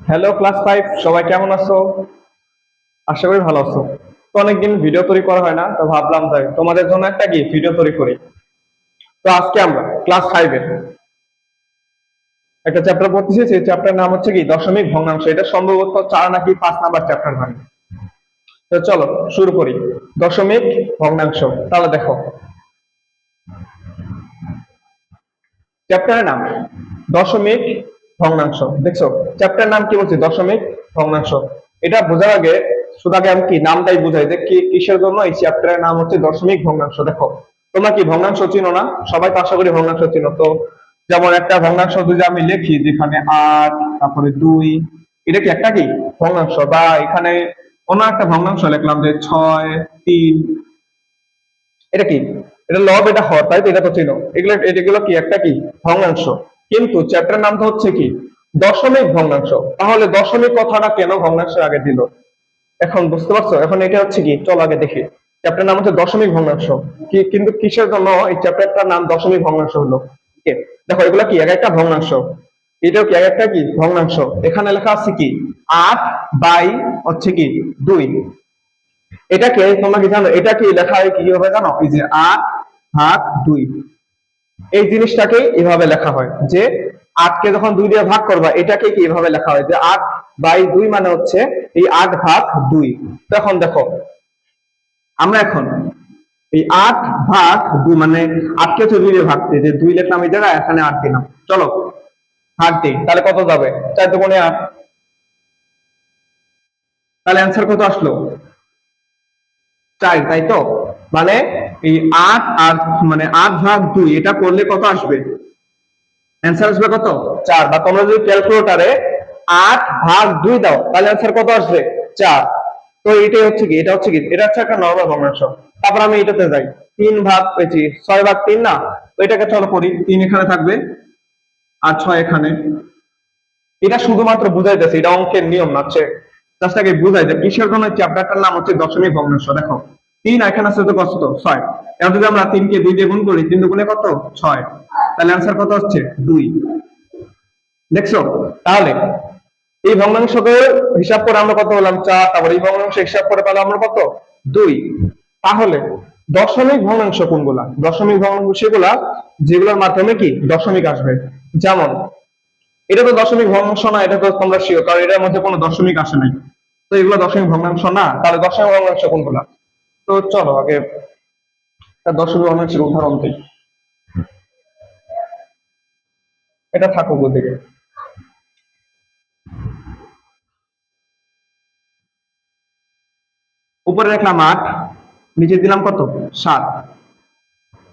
Hello class 5, সবাই কেমন আছো? আশা করি ভালো আছো। তো অনেকদিন ভিডিও তৈরি করা হয় না, তো ভাবলাম তাই তোমাদের জন্য একটা ভিডিও তৈরি করি। তো আজকে আমরা ক্লাস 5 এর একটা চ্যাপ্টার পড়তেছি। সেই চ্যাপ্টার নাম হচ্ছে দশমিক ভগ্নাংশ। এটা সম্ভবত 4 নাকি 5 নাম্বার চ্যাপ্টার হয়। তো চলো শুরু করি। দশমিক ভগ্নাংশ, তাহলে দেখো চ্যাপ্টারের নাম দশমিক ভগ্নাংশ। দেখছো চ্যাপ্টার নাম কি বলছে? দশমিক ভগ্নাংশ। এটা বোঝার আগে শুধু আগে আমি নামটাই বুঝাই যে কিসের জন্য এই চ্যাপ্টারের নাম হচ্ছে দশমিক ভগ্নাংশ। দেখো তোমরা কি ভগ্নাংশ চিনো না? সবাই তো আশা করি ভগ্নাংশ চিনো। তো যেমন একটা ভগ্নাংশ যদি আমি লিখি যেখানে 8 তারপরে 2, এটা কি একটা ভগ্নাংশ? বা এখানে অন্য একটা ভগ্নাংশ লিখলাম যে 6 3, এটা কি? এটা লব, এটা হর, তাই তো? এটা তো চিনো। এগুলো কি একটা ভগ্নাংশ। কিন্তু চ্যাপ্টার নামটা হচ্ছে দশমিক ভগ্নাংশ। তাহলে দশমিক কথাটা কেন ভগ্নাংশের আগে দিল? এখন বুঝতে পারছো? এখন এটা হচ্ছে চলো আগে দেখি। চ্যাপ্টার নাম হচ্ছে দশমিক ভগ্নাংশ। কিন্তু কিসের জন্য এই চ্যাপ্টারটার নাম দশমিক ভগ্নাংশ হলো? দেখো এগুলা কি এক একটা ভগ্নাংশ। এটাও কি এক একটা ভগ্নাংশ। এখানে লেখা আছে 8/2। এটাকে তোমরা কি জানো? এটা কি লেখা হয় কিভাবে জানো? এই যে 8/2, এই জিনিসটাকে এভাবে লেখা হয় যে 8 কে যখন 2 দিয়ে ভাগ করবা, এটাকে কি এভাবে লেখা হয় যে 8/2 মানে হচ্ছে এই 8/2। তখন দেখো আমরা এখন এই 8/2 মানে 8 কে 2 দিয়ে ভাগতে যে 2 লিখলাম এই জায়গায়, এখানে 8 দিলাম। চলো ভাগ দিই, তাহলে কত যাবে? 4 দুগুণে 8। তাহলে অ্যান্সার কত আসলো? 4, তাই তো? মানে এই 8 আর মানে 8/2 এটা করলে কত আসবে? অ্যান্সার আসবে কত? 4। বা তোমরা যদি ক্যালকুলেটরে 8/2 দাও তাহলে অ্যান্সার কত আসবে? 4। তো এটাই হচ্ছে এটা হচ্ছে একটা নরমাল ভগ্নাংশ। তারপর আমি এটাতে যাই। 3 ভাগ পেয়েছি, 6/3 না? তো এটাকে চলো করি। 3 এখানে থাকবে আর 6 এখানে। এটা শুধুমাত্র বুঝাইতেছে, এটা অঙ্কের নিয়ম না। জাস্ট আগে বুঝাই যে কিসের জন্য চ্যাপ্টারটার নাম হচ্ছে দশমিক ভগ্নাংশ। দেখো 3 এখানে আছে তো কত? 6। এখন যদি আমরা 3 কে 2 দিয়ে গুণ করি, 3 দুগুণে কত? 6। তাহলে অ্যান্সার কত হচ্ছে? 2। দেখছো? তাহলে এই ভগ্নাংশকে হিসাব করে আমরা কত হলাম? 4। তারপর এই ভগ্নাংশ হিসাব করে পেলাম আমরা কত? 2। তাহলে দশমিক ভগ্নাংশ কোনগুলা? দশমিক ভগ্নাংশ সেগুলা যেগুলোর মাধ্যমে দশমিক আসবে। যেমন এটা তো দশমিক ভগ্নাংশ না, এটা তো তোমরা শিওর, কারণ এটার মধ্যে কোনো দশমিক আসে নাই। তো এগুলো দশমিক ভগ্নাংশ না। তাহলে দশমিক ভগ্নাংশ কোনগুলা? তো চলো আগে একটা দশমিক ভগ্নাংশের উদাহরণ দিই। এটা থাকুক ওদিকে। উপরে রাখলাম 8, নিচে দিলাম কত? 7।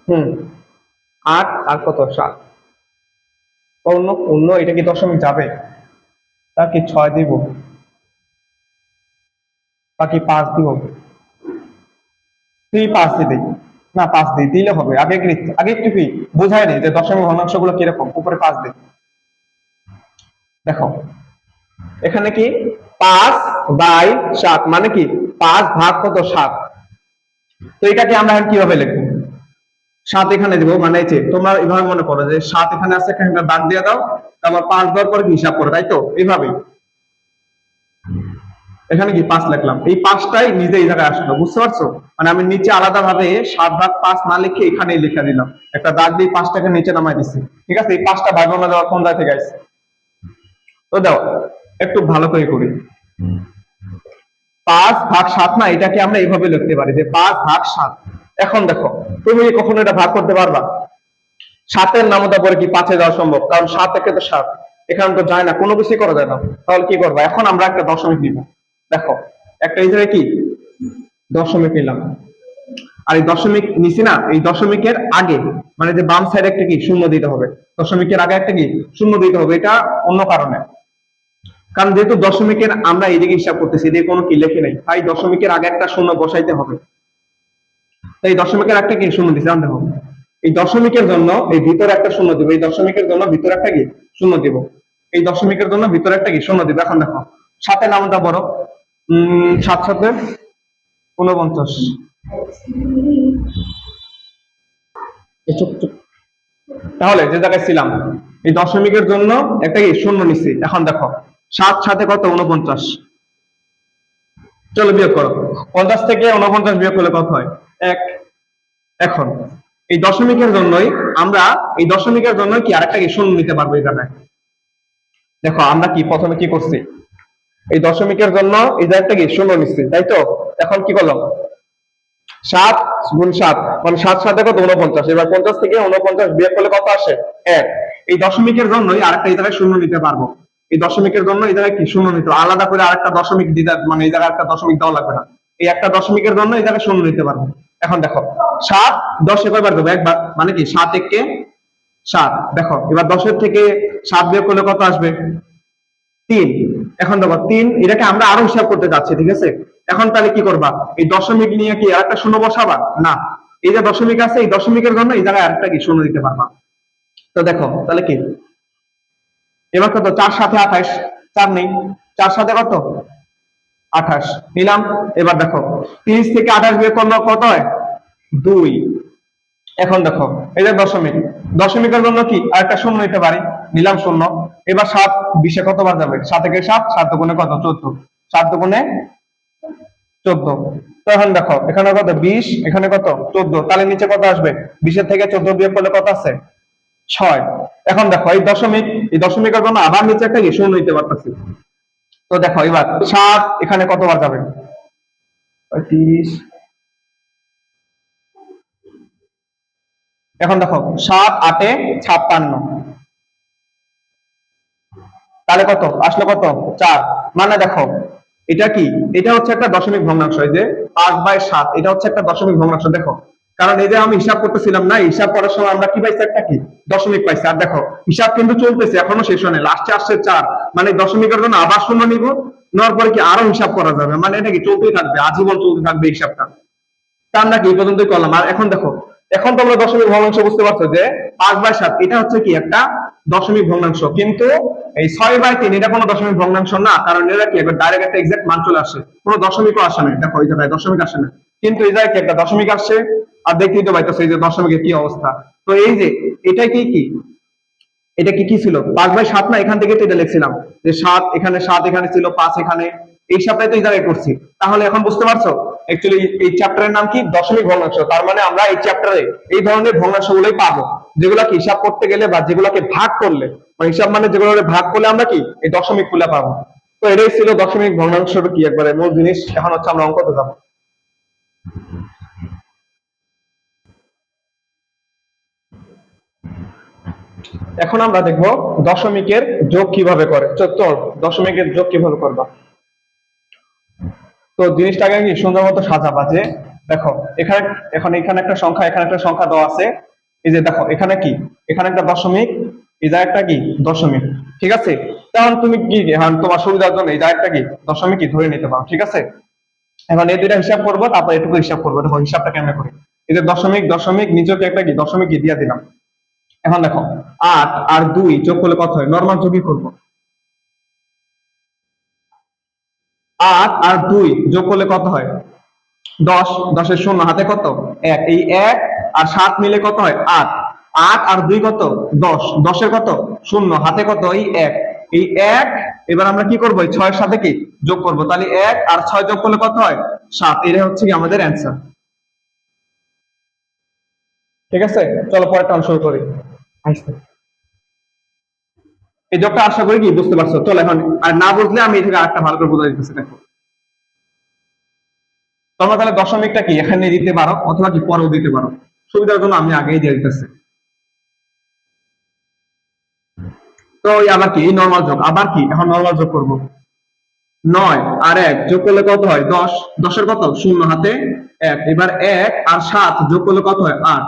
হুম, 8 আর কত? 7। অন্য অন্য এটা কি দশমিক যাবে? তা কি 6 দিব? বাকি 5 দিব? তুই 5 দিবি? না, 5 দিলে হবে। আগে একটু বোঝাই নেই যে দশমিক ভগ্নাংশ গুলো কিরকম। উপরে 5 দিই। দেখো এখানে 5/7 মানে 5 ভাগ কত? 7। তো এটাকে আমরা কিভাবে লিখবো? 7 এখানে দিব, মানে তোমরা এভাবে মনে করো যে 7 এখানে আছে, এখানে দাগ দিয়ে দাও। তারপর 5 দেওয়ার পরে হিসাব করো, তাই তো? এইভাবেই এখানে 5 লিখলাম। এই 5টাই নিজে এই জায়গায় আসলো, বুঝতে পারছো? মানে আমি নিচে আলাদা ভাবে 7/5 না লিখে এখানেই লিখে দিলাম। একটা দাগ দিয়ে 5টাকে নিচে নামাই দিচ্ছি। ঠিক আছে? এই 5টা ভাগ না দেওয়া কোন জায়গা থেকে আসছে? তো দাও একটু ভালো করে করি। 5/7 না, এটাকে আমরা এইভাবে লিখতে পারি যে 5/7। এখন দেখো তুমি কখনো এটা ভাগ করতে পারবা? 7-এর নামতা পরে 5-এ যাওয়া সম্ভব? কারণ 7 একে তো 7, এখানে তো যায় না, কোনো কিছুই করা যায় না। তাহলে কি করবা? এখন আমরা একটা দশমিক নিব। দেখো একটা এই জায়গায় দশমিক নিলাম। আর এই দশমিক নিছি না, এই দশমিকের আগে মানে যে বাম সাইডে একটা শূন্য দিতে হবে। দশমিকের আগে একটা শূন্য দিতে হবে। এটা অন্য কারণে, কারণ যেহেতু দশমিকের আমরা এইদিকে হিসাব করতেছি, এদিকে কোনো লেখে নেই, তাই দশমিকের আগে একটা শূন্য বসাইতে হবে। তাই দশমিকের একটা শূন্য দিতে আনতে হবে। এই দশমিকের জন্য এই ভিতরে একটা শূন্য দিব। এই দশমিকের জন্য ভিতরে একটা শূন্য দিব। এই দশমিকের জন্য ভিতরে একটা শূন্য দিব। এখন দেখো 7-এর নামটা বড়। 7-7 49। চুপ চুপ। তাহলে যে জায়গায় ছিলাম, এই দশমিকের জন্য একটা কি শূন্য নিচ্ছি। এখন দেখো 7 সাথে কত 49, চলো বিয়োগ করো। 50 থেকে 49 বিয়োগ করলে কত হয় 1। এখন এই দশমিকের জন্যই আমরা এই দশমিকের জন্য কি আরেকটা কি শূন্য নিতে পারবো এই জায়গায়। দেখো আমরা কি প্রথমে কি করছি, এই দশমিকের জন্য এই জায়গাটা কি শূন্য নিচ্ছি, তাই তো। এখন কি করলাম 7 গুণ 7 মানে 7 সাথে কত 49, এবার 50 থেকে 49 বিয়োগ করলে কত আসে 1। এই দশমিকের জন্যই আরেকটা এই জায়গায় শূন্য নিতে পারবো। এই দশমিকের জন্য এই জায়গায় কি শূন্য নিতে আলাদা করে আরেকটা দশমিক দিতে, মানে এই জায়গায় একটা দশমিক দেওয়া লাগবে না। এই একটা দশমিকের জন্য এই জায়গায় শূন্য নিতে পারবো। এখন দেখো 7 10 কয়বার দেবো একবার, মানে কি 7 একে 7। দেখো এবার 10 থেকে 7 বিয়োগ করলে কত আসবে 3। এখন দেখো 3, এটাকে আমরা আরো হিসাব করতে যাচ্ছি, ঠিক আছে। এখন তাহলে কি করবা, এই দশমিক নিয়ে কি আরেকটা শূন্য বসাবা না, এই যে দশমিক আছে এই দশমিকের জন্য এই জায়গায় আরেকটা কি শূন্য দিতে পারবা। তো দেখো তাহলে কি এবার কত 4 সাথে 28, 4 নেই, 4 সাথে কত 28 নিলাম। এবার দেখো 30 থেকে 28 বিয়োগ করলে কত হয় 2। এখন দেখো এই যে দশমিক, দশমিকের জন্য কি আরেকটা শূন্য নিতে পারি, নিলাম শূন্য। এবার 7 20 কতবার যাবে 7 থেকে 7, 7 দুগুণে কত 14, 7 দুগুণে 14। তো এখন দেখো এখানে কত 20, এখানে কত 14, তাহলে নিচে কত আসবে 20 থেকে 14 বিয়োগ করলে কত আছে 6। এখন দেখো এই দশমিক, এই দশমিকের জন্য আবার নিচে একটা কি শূন্য নিতে পারতেছি। তো দেখো এবার 7 এখানে কতবার যাবে 30। এখন দেখো 7 8 56, তাহলে কত আসলো কত 4। মানে দেখো এটা কি, এটা হচ্ছে একটা দশমিক ভগ্নাংশ, এই যে 5/7 এটা হচ্ছে একটা দশমিক ভগ্নাংশ। দেখো কারণ এই যে আমি হিসাব করতেছিলাম না, হিসাব করার সময় আমরা কি পাইছি একটা কি দশমিক পাইছি। আর দেখো হিসাব কিন্তু চলতেছে, এখনো শেষ হয় নাই, লাস্টে আসছে 4, মানে দশমিকের জন্য আবার শূন্য নিব, নেওয়ার পরে কি আরো হিসাব করা যাবে, মানে এটা কি চলতেই থাকবে, আজীবন চলতে থাকবে হিসাবটা। তার নাকি এই পর্যন্তই করলাম। আর এখন দেখো, এখন তোমরা দশমিক ভগ্নাংশ বুঝতে পারছো যে 5/7 এটা হচ্ছে কি একটা দশমিক ভগ্নাংশ, কিন্তু এই 6/3 এটা কোনো দশমিক ভগ্নাংশ না, কারণ এরা কি একবার ডাইরেক্ট একটা এক্সাক্ট মান চলে আসে, কোনো দশমিকও আসে না। দেখো এই জায়গায় দশমিক আসে না, কিন্তু এই জায়গায় কি একটা দশমিক আসছে। আর দেখতেই তো পাইতেছো এই যে দশমিকের কি অবস্থা। তো এই যে এটা কি কি এটা কি কি ছিল 5/7 না, এখান থেকে তো এটা লিখছিলাম যে 7 এখানে, 7 এখানে ছিল, 5 এখানে, এই সবটাই তো এই জায়গায় করছি। তাহলে এখন বুঝতে পারছো অ্যাকচুয়ালি এই চ্যাপ্টারের নাম কি দশমিক ভগ্নাংশ। তার মানে আমরা এই চ্যাপ্টারে এই ধরনের ভগ্নাংশ গুলোই পাবো, যেগুলোকে হিসাব করতে গেলে বা যেগুলোকে ভাগ করলে, মানে হিসাব মানে যেগুলো ভাগ করলে আমরা কি এই দশমিক গুলা পাবো। তো এটাই ছিল দশমিক ভগ্নাংশের কি একবারে মূল জিনিস। এখন হচ্ছে আমরা অঙ্কতে যাবো। এখন আমরা দেখবো দশমিকের যোগ কিভাবে করে। চল দশমিকের যোগ কিভাবে করবা। তো জিনিসটাকে কি সুন্দর মতো সাজাবা, যে দেখো এখানে, এখন এখানে একটা সংখ্যা, এখানে একটা সংখ্যা দেওয়া আছে, এই যে দেখো এখানে কি, এখানে একটা দশমিক, এই জায়গাটা কি দশমিক, ঠিক আছে। তখন তুমি কি এখন তোমার সুবিধার জন্য এই জায়গাটা কি দশমিক কি ধরে নিতে পারো, ঠিক আছে। এখন এই দুইটা হিসাব করবো, তারপর এটুকু হিসাব করবো। দেখো হিসাবটা কেমন করি, এই যে দশমিক দশমিক নিচকে একটা কি দশমিক কি দিয়ে দিলাম। এখন দেখো 8 আর 2 যোগ করলে কত হয়, নরমাল যোগই করবো। 8 আর 2 যোগ করলে কত হয় 10, 10 শূন্য হাতে কত 1, এই 1 আর 7 মিলে কত হয় 8, 8 আর 2 কত 10, 10 কত শূন্য হাতে কত এই 1, এই 1 এবার আমরা কি করবো এই 6 এর সাথে কি যোগ করব, তাহলে 1 আর 6 যোগ করলে কত হয় 7। এটা হচ্ছে কি আমাদের অ্যান্সার, ঠিক আছে। চলো পরেরটা অংশ শুরু করি। এই যোগটা আশা করি কি বুঝতে পারছো। চলো এখন আর না বুঝলে আমি এটাকে আরেকটা ভালো করে বোঝা দিতেছি। দেখো তোমরা তাহলে দশমিকটা কি এখানে দিতে পারো, অথবা কি পরেও দিতে পারো, সুবিধার জন্য আমি আগেই দিয়ে দিতেছি। তো আবার কি এই নরমাল যোগ, আবার কি এখন নরমাল যোগ করব। 9 আর 1 যোগ করলে কত হয় 10, 10 এর কত শূন্য হাতে 1, এবার 1 আর 7 যোগ করলে কত হয় 8,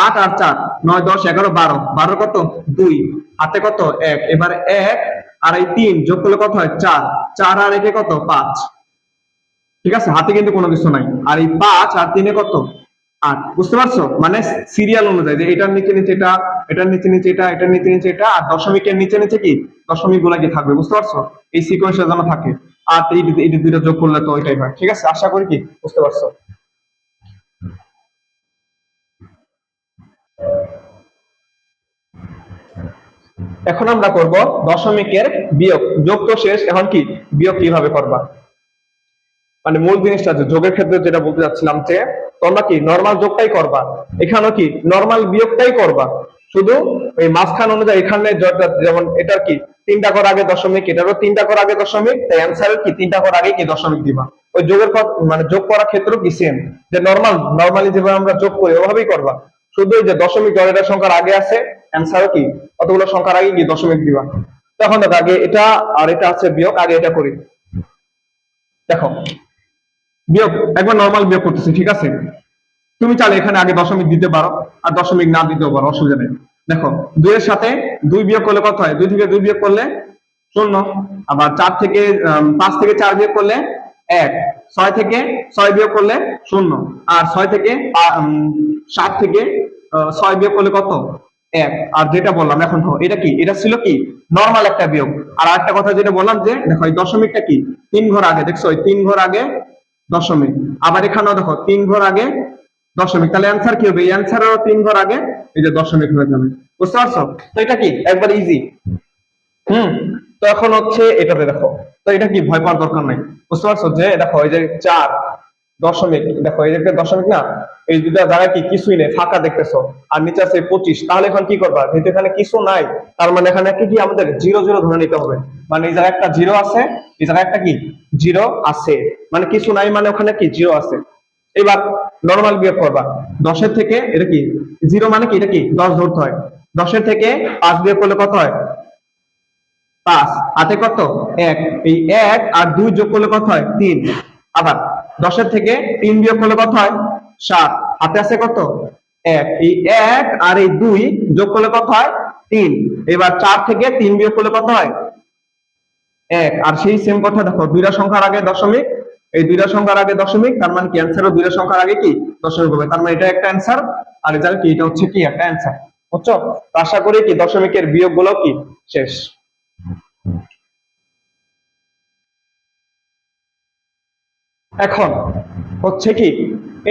8 আর 4 9 10 11 12, 12 কত 2 হাতে কত 1, এবার 1 আর এই 3 যোগ করলে কত হয় 4, 4 আর 1 কত 5, ঠিক আছে। হাতে কিন্তু কোনো কিছু নাই। আর এই 5 আর 3 কত 8, বুঝতে পারছো, মানে সিরিয়াল অনুযায়ী যে এটার নিচে নিচে এটা, এটার নিচে নিচে এটা, এটার নিচে নিচে এটা, আর দশমিকের নিচে নিচে কি দশমিক গুলা কি থাকবে, বুঝতে পারছো, এই সিকোয়েন্সের যেন থাকে। আর এই দুইটা যোগ করলে তো ওইটাই হয়, ঠিক আছে। আশা করি কি বুঝতে পারছো। এখন আমরা করব দশমিকের বিয়োগ। যোগ তো শেষ, এখন কি বিয়োগ কিভাবে করবা। মানে মূল জিনিসটা যে যোগের ক্ষেত্রে যেটা বলতে যাচ্ছিলাম যে তোমরা কি নরমাল যোগটাই করবা, এখানেও কি নরমাল বিয়োগটাই করবা, শুধু ওই মাঝখান অনুযায়ী এখানে যেমন এটার কি 3টা ঘর আগে দশমিক, এটারও 3টা ঘর আগে দশমিক, তাই অ্যান্সারের কি 3টা ঘর আগে কি দশমিক দিবা। ওই যোগের মানে যোগ করার ক্ষেত্রেও কি সেম, যে নরমালি যেভাবে আমরা যোগ করি ওভাবেই করবা, শুধু ওই যে দশমিক জড়ের সংখ্যার আগে আছে, অ্যান্সারও কি কতগুলো সংখ্যার আগে কি দশমিক দিবা। তখন দেখো আগে এটা আর এটা আছে বিয়োগ, আগে এটা করি। দেখো বিয়োগ একবার নরমাল বিয়োগ করতেছি, ঠিক আছে। তুমি চাইলে এখানে আগে দশমিক দিতে পারো আর দশমিক না দিতেও পারো, অসুবিধা নেই। দেখো 2 এর সাথে 2 বিয়োগ করলে কত হয়, 2 থেকে 2 বিয়োগ করলে 0। আবার 4 থেকে 5 থেকে 4 বিয়োগ করলে 1, 6 থেকে 6 বিয়োগ করলে 0, আর 6 থেকে 7 থেকে 6 বিয়োগ করলে কত, 1। আর যেটা বললাম এখন তো এটা কি, এটা ছিল কি নরমাল একটা বিয়োগ। আর একটা কথা যেটা বললাম যে দেখো এই দশমিকটা কি 3 ঘর আগে, দেখছো এই 3 ঘর আগে দশমিক, আবার এখানেও দেখো 3 ঘর আগে দশমিক, তাহলে অ্যান্সার কি হবে, এই অ্যান্সারেরও 3 ঘর আগে এই যে দশমিক হয়ে যাবে। বুঝতে পারছো? তো এটা কি একবার ইজি। তো এখন হচ্ছে এটাতে দেখো, তো এটা কি ভয় পাওয়ার দরকার নাই। বুঝতে পারছো যে দেখো এই যে 4 দশমিক, দেখো এই যে একটা দশমিক না, এই দুটা জায়গায় কি কিছুই নেই, ফাঁকা দেখতেছো, আর নিচে আছে 25, তাহলে এখন কি করবা, যেহেতু এখানে কিছু নাই তার মানে এখানে কি আমাদের 0 0 ধরে নিতে হবে। মানে এই জায়গায় একটা 0 আছে, এই জায়গায় একটা কি 0 আছে, মানে কিছু নাই মানে ওখানে কি 0 আছে। এবার নরমাল বিয়োগ করবা, 10-এর থেকে এটা কি 0 মানে কি এটা কি 10 ধরতে হয়, 10-এর থেকে 5 বিয়োগ করলে কত হয়, 5, হাতে কত 1, এই 1 আর 2 যোগ করলে কত হয় 3। আবার 10-এর থেকে 3 বিয়োগ করলে কত হয় 7, হাতে আছে কত 1, এই 1 আর এই 2 যোগ করলে কত হয় 3। এবার 4 থেকে 3 বিয়োগ করলে কত হয় 1। আর সেই সেম কথা দেখো, দুইটা সংখ্যার আগে দশমিক, এই দুইটা সংখ্যার আগে দশমিক, তার মানে কি অ্যান্সারও দুইটা সংখ্যার আগে কি দশমিক হবে, তার মানে এটা একটা অ্যান্সার, আর এটা কি এটা হচ্ছে কি একটা অ্যান্সার। বুঝছো? তো আশা করি কি দশমিকের বিয়োগ গুলো কি শেষ। এখন হচ্ছে কি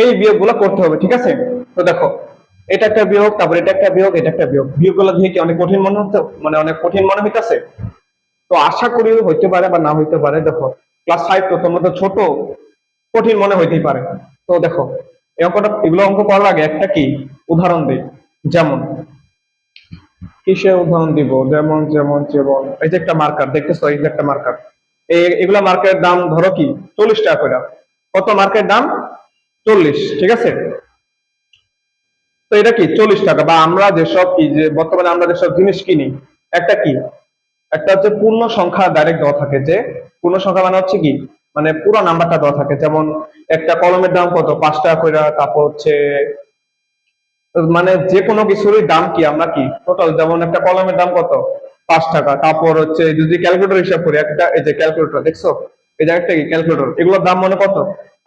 এই বিয়োগগুলো করতে হবে, ঠিক আছে। তো দেখো এটা একটা বিয়োগ, তারপর এটা একটা বিয়োগ, এটা একটা বিয়োগ, বিয়োগগুলো দিয়ে কি অনেক কঠিন মনে হচ্ছে, মানে অনেক কঠিন মনে হইতেছে। তো আশা করি হইতে পারে বা না হইতে পারে, দেখো ক্লাস 5 তো তোমার তো ছোট, কঠিন মনে হইতেই পারে। তো দেখো এই অঙ্কটা, এগুলো অঙ্ক করার আগে একটা কি উদাহরণ দিই। যেমন কিসের উদাহরণ দিব, যেমন যেমন যেমন এই যে একটা মার্কার দেখতেছো, এই যে একটা মার্কার, এগুলা মার্কের দাম ধরো কি 40 টাকা করে। কত মার্কের দাম 40, ঠিক আছে। তো এটা কি 40 টাকা, বা আমরা যেসব কি যে বর্তমানে আমরা যেসব জিনিস কিনি, একটা কি একটা হচ্ছে পূর্ণ সংখ্যা ডাইরেক্ট দেওয়া থাকে, যে পূর্ণ সংখ্যা মানে হচ্ছে কি মানে পুরো নাম্বারটা দেওয়া থাকে। যেমন একটা কলমের দাম কত 5 টাকা করে, তারপর হচ্ছে মানে যে কোনো কিছুরই দাম কি আমরা কি টোটাল, যেমন একটা কলমের দাম কত 5 টাকা, তারপর হচ্ছে যদি ক্যালকুলেটর হিসাব করি, একটা এই যে ক্যালকুলেটর দেখছো, এই যে একটা কি ক্যালকুলেটর, এগুলোর দাম মনে কত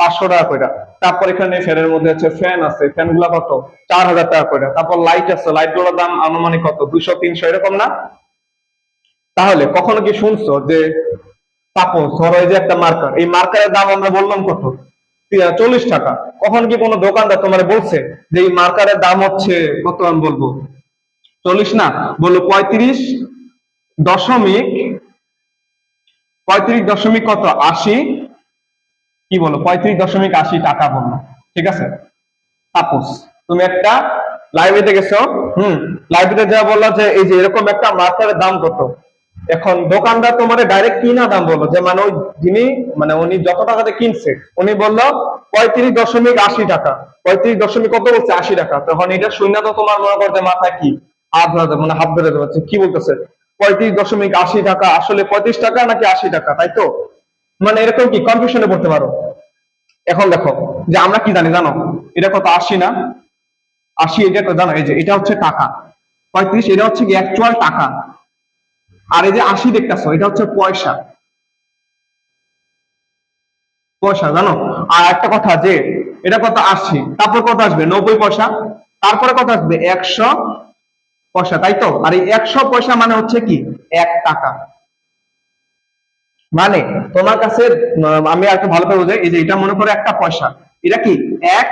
500 টাকা করে। তারপর এখানে ফ্যানের মধ্যে হচ্ছে ফ্যান আছে, ফ্যান গুলা কত 4000 টাকা করে। তারপর লাইট আছে, লাইট গুলোর দাম আনুমানিক কত 200 300 এরকম না। তাহলে কখনো কি শুনছো যে সাপোজ ধরো এই যে একটা মার্কার, এই মার্কারের দাম আমরা বললাম কত 40 টাকা, কখন কি কোনো দোকানদার তোমার বলছে যে এই মার্কারের দাম হচ্ছে কত, আমি বলবো 40 না, বললো দশমিক 35 দশমিক কত 80, কি বলো 35.80 টাকা বললো, ঠিক আছে। সাপোজ তুমি একটা লাইব্রেরিতে গেছো, লাইব্রেরিতে যা বললো যে এই যে এরকম একটা মার্কারের দাম কত, এখন দোকানদার তোমার ডাইরেক্ট কিনা দাম বললো, যে মানে ওই যিনি মানে উনি যত টাকাতে কিনছে উনি বললো 35.80 টাকা, 35 দশমিক কত বলছে 80 টাকা। তখন এটা শুনে তো তোমার মনে করতে মাথায় কি হাত ধরে, মানে হাত ধরে দেওয়া কি বলতেছে 35.80 টাকা, আসলে 35 টাকা নাকি 80 টাকা, তাই তো। মানে এরকম কি কনফিউশনে পড়তে পারো। এখন দেখো যে আমরা কি জানি জানো, এটা কত 80 না, 80 এটা তো জানো, এই যে এটা হচ্ছে টাকা, 35 এটা হচ্ছে কি অ্যাকচুয়াল টাকা, আর এই যে 80 দেখতেছো এটা হচ্ছে পয়সা, পয়সা জানো। আর একটা কথা যে এটা কত 80, তারপর কত আসবে 90 পয়সা, তারপরে কত আসবে 100 পয়সা, তাই তো। আর এই 100 পয়সা মানে হচ্ছে কি 1 টাকা। মানে তোমার কাছে আমি একটা ভালো করে বোঝাই, এই যে এটা মনে করো একটা পয়সা, এটা কি 1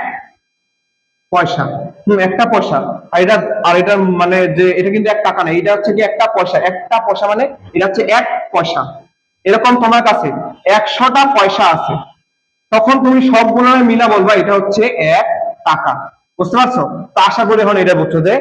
পয়সা। একটা পয়সা। আর এটা মানে যে এটা কিন্তু 1 টাকা না, এটা হচ্ছে কি একটা পয়সা। একটা পয়সা মানে এটা হচ্ছে 1 পয়সা। এরকম তোমার কাছে 100টা পয়সা আছে, তখন তুমি সবগুলো মিলা বলবা এটা হচ্ছে 1 টাকা। বুঝতে পারছো? তো আশা করি এখন এটা বুঝছো যে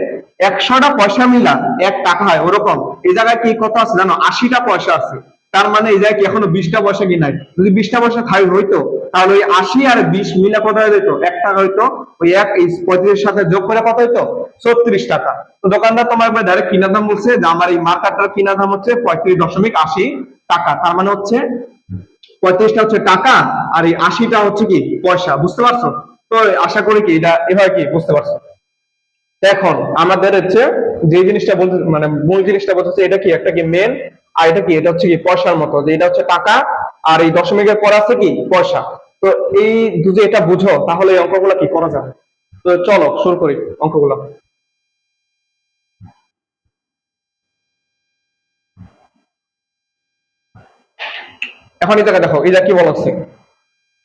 100টা পয়সা মিলা 1 টাকা হয়। ওরকম এই জায়গায় কি কত আছে জানো? 80টা পয়সা আছে। তার মানে এই জায়গায় কি এখনো 20টা পয়সা কি নাই? যদি 20টা পয়সা হইতো, তাহলে ওই 80 আর 20 মিলা কত হয়ে যেত? 1 টাকা হইতো। ওই এই 35 সাথে যোগ করে কত হইতো? 36 টাকা। তো দোকানদার তোমার ডাইরেক্ট কিনা দাম বলছে যে আমার এই মার্কারটার কিনা দাম হচ্ছে 35.80 টাকা। তার মানে হচ্ছে 35টা হচ্ছে টাকা, আর এই 80টা হচ্ছে কি পয়সা। বুঝতে পারছো? তো আশা করি কি এটা এভাবে কি বুঝতে পারছো। এখন আমাদের হচ্ছে যে জিনিসটা বলতে মানে মূল জিনিসটা বলতেছে এটা কি একটা কি মেন, আর এটা কি এটা হচ্ছে কি পয়সার মতো, যে এটা হচ্ছে টাকা আর এই দশমিকের পর আছে কি পয়সা। তো এই যদি এটা বুঝো তাহলে এই অঙ্কগুলো কি করা যাবে। তো চলো শুরু করি অঙ্কগুলো। এখন এই জায়গায় দেখো এটা কি বলা হচ্ছে,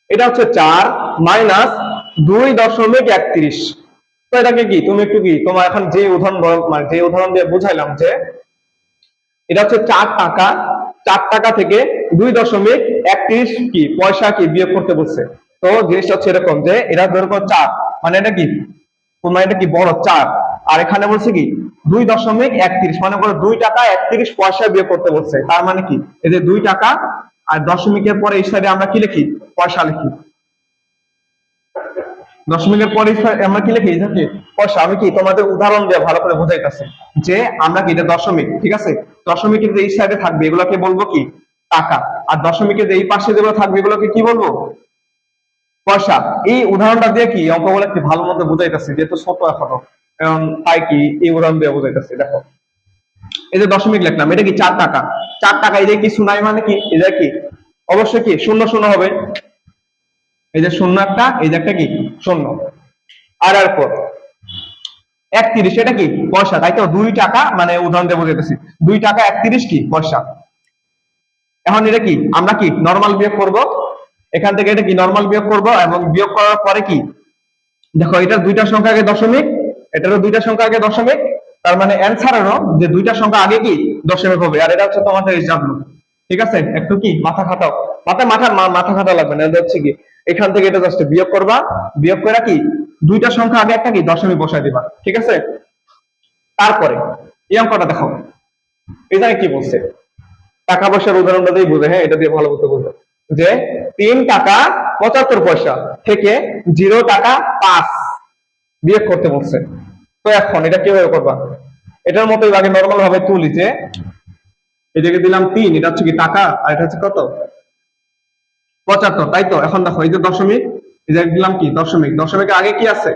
এটা হচ্ছে 4 - 2.31। তো এটাকে কি তুমি একটু কি তোমার এখন যে উদাহরণ মানে যে উদাহরণ দিয়ে বুঝাইলাম যে এটা হচ্ছে 4 টাকা, 4 টাকা থেকে 2.31 কি পয়সা কি বিয়োগ করতে বলছে। তো জিনিসটা হচ্ছে এরকম যে এটা ধরো 4, মানে এটা কি তোমার এটা কি বড় 4, আর এখানে বলছে কি 2.31, মানে করো 2 টাকা 31 পয়সা বিয়োগ করতে বলছে। তার মানে কি এই যে 2 টাকা আর দশমিকের পরে এই সাইডে আমরা কি লিখি? পয়সা লিখি। দশমিকের পরে আমরা কি লিখি? যে পয়সা। আমি কি তোমাদের উদাহরণ দিয়ে ভালো করে বোঝাইতেছি যে আমরা কি এটা দশমিক, ঠিক আছে? দশমিকের যে এই সাইডে থাকবে এগুলোকে বলবো কি টাকা, আর দশমিকের যে এই পাশে যেগুলো থাকবে এগুলোকে কি বলবো? পয়সা। এই উদাহরণটা দিয়ে কি অঙ্কগুলো একটু ভালো মতো বুঝাইতেছি, যেহেতু ছোট এখনো, তাই কি এই উদাহরণ দিয়ে বুঝাইতেছি। দেখো এই যে দশমিক লিখলাম, এটা কি 4 টাকা। 4 টাকা এই যে কিছু নাই মানে কি এটা কি অবশ্যই কি শূন্য শূন্য হবে। এই যে শূন্য একটা, এই যে একটা কি শূন্য। আর এরপর 31, এটা কি পয়সা, তাই তো? 2 টাকা, মানে উদাহরণ দিয়ে বুঝাইতেছি 2 টাকা 31 কি পয়সা। এখন এটা কি আমরা কি নরমাল বিয়োগ করব, এখান থেকে এটা কি নরমাল বিয়োগ করব, এবং বিয়োগ করার পরে কি দেখো এটা দুইটা সংখ্যা আগে দশমিক, এটারও দুইটা সংখ্যা আগে দশমিক। তার মানে অ্যান্সারেরও যে দুইটা সংখ্যা আগে কি দশমিক হবে। আর এটা হচ্ছে তোমাদের হিসাব। ঠিক আছে? একটু কি মাথা খাটাও। মাথা খাটা লাগবে না, এটা হচ্ছে কি এখান থেকে এটা জাস্ট বিয়োগ করবা, বিয়োগ করে কি দুইটা সংখ্যা আগে একটা কি দশমিক বসায় দিবা। ঠিক আছে? তারপরে এই অঙ্কটা দেখো, এটা কি বলছে, টাকা পয়সার উদাহরণটা দিয়ে বুঝে, হ্যাঁ এটা দিয়ে ভালো মতো বুঝো যে 3 টাকা 75 পয়সা থেকে 0 টাকা 5 বিয়োগ করতে বলছে। তো এখন এটা কিভাবে করবা? এটার মতোই আগে নর্মাল ভাবে তুলি যে এদিকে দিলাম 3, এটা হচ্ছে কি টাকা, আর এটা হচ্ছে কত 75, তাই তো? এখন দেখো এই যে দশমিক, এই যে দিলাম কি দশমিক, দশমিকের আগে কি আছে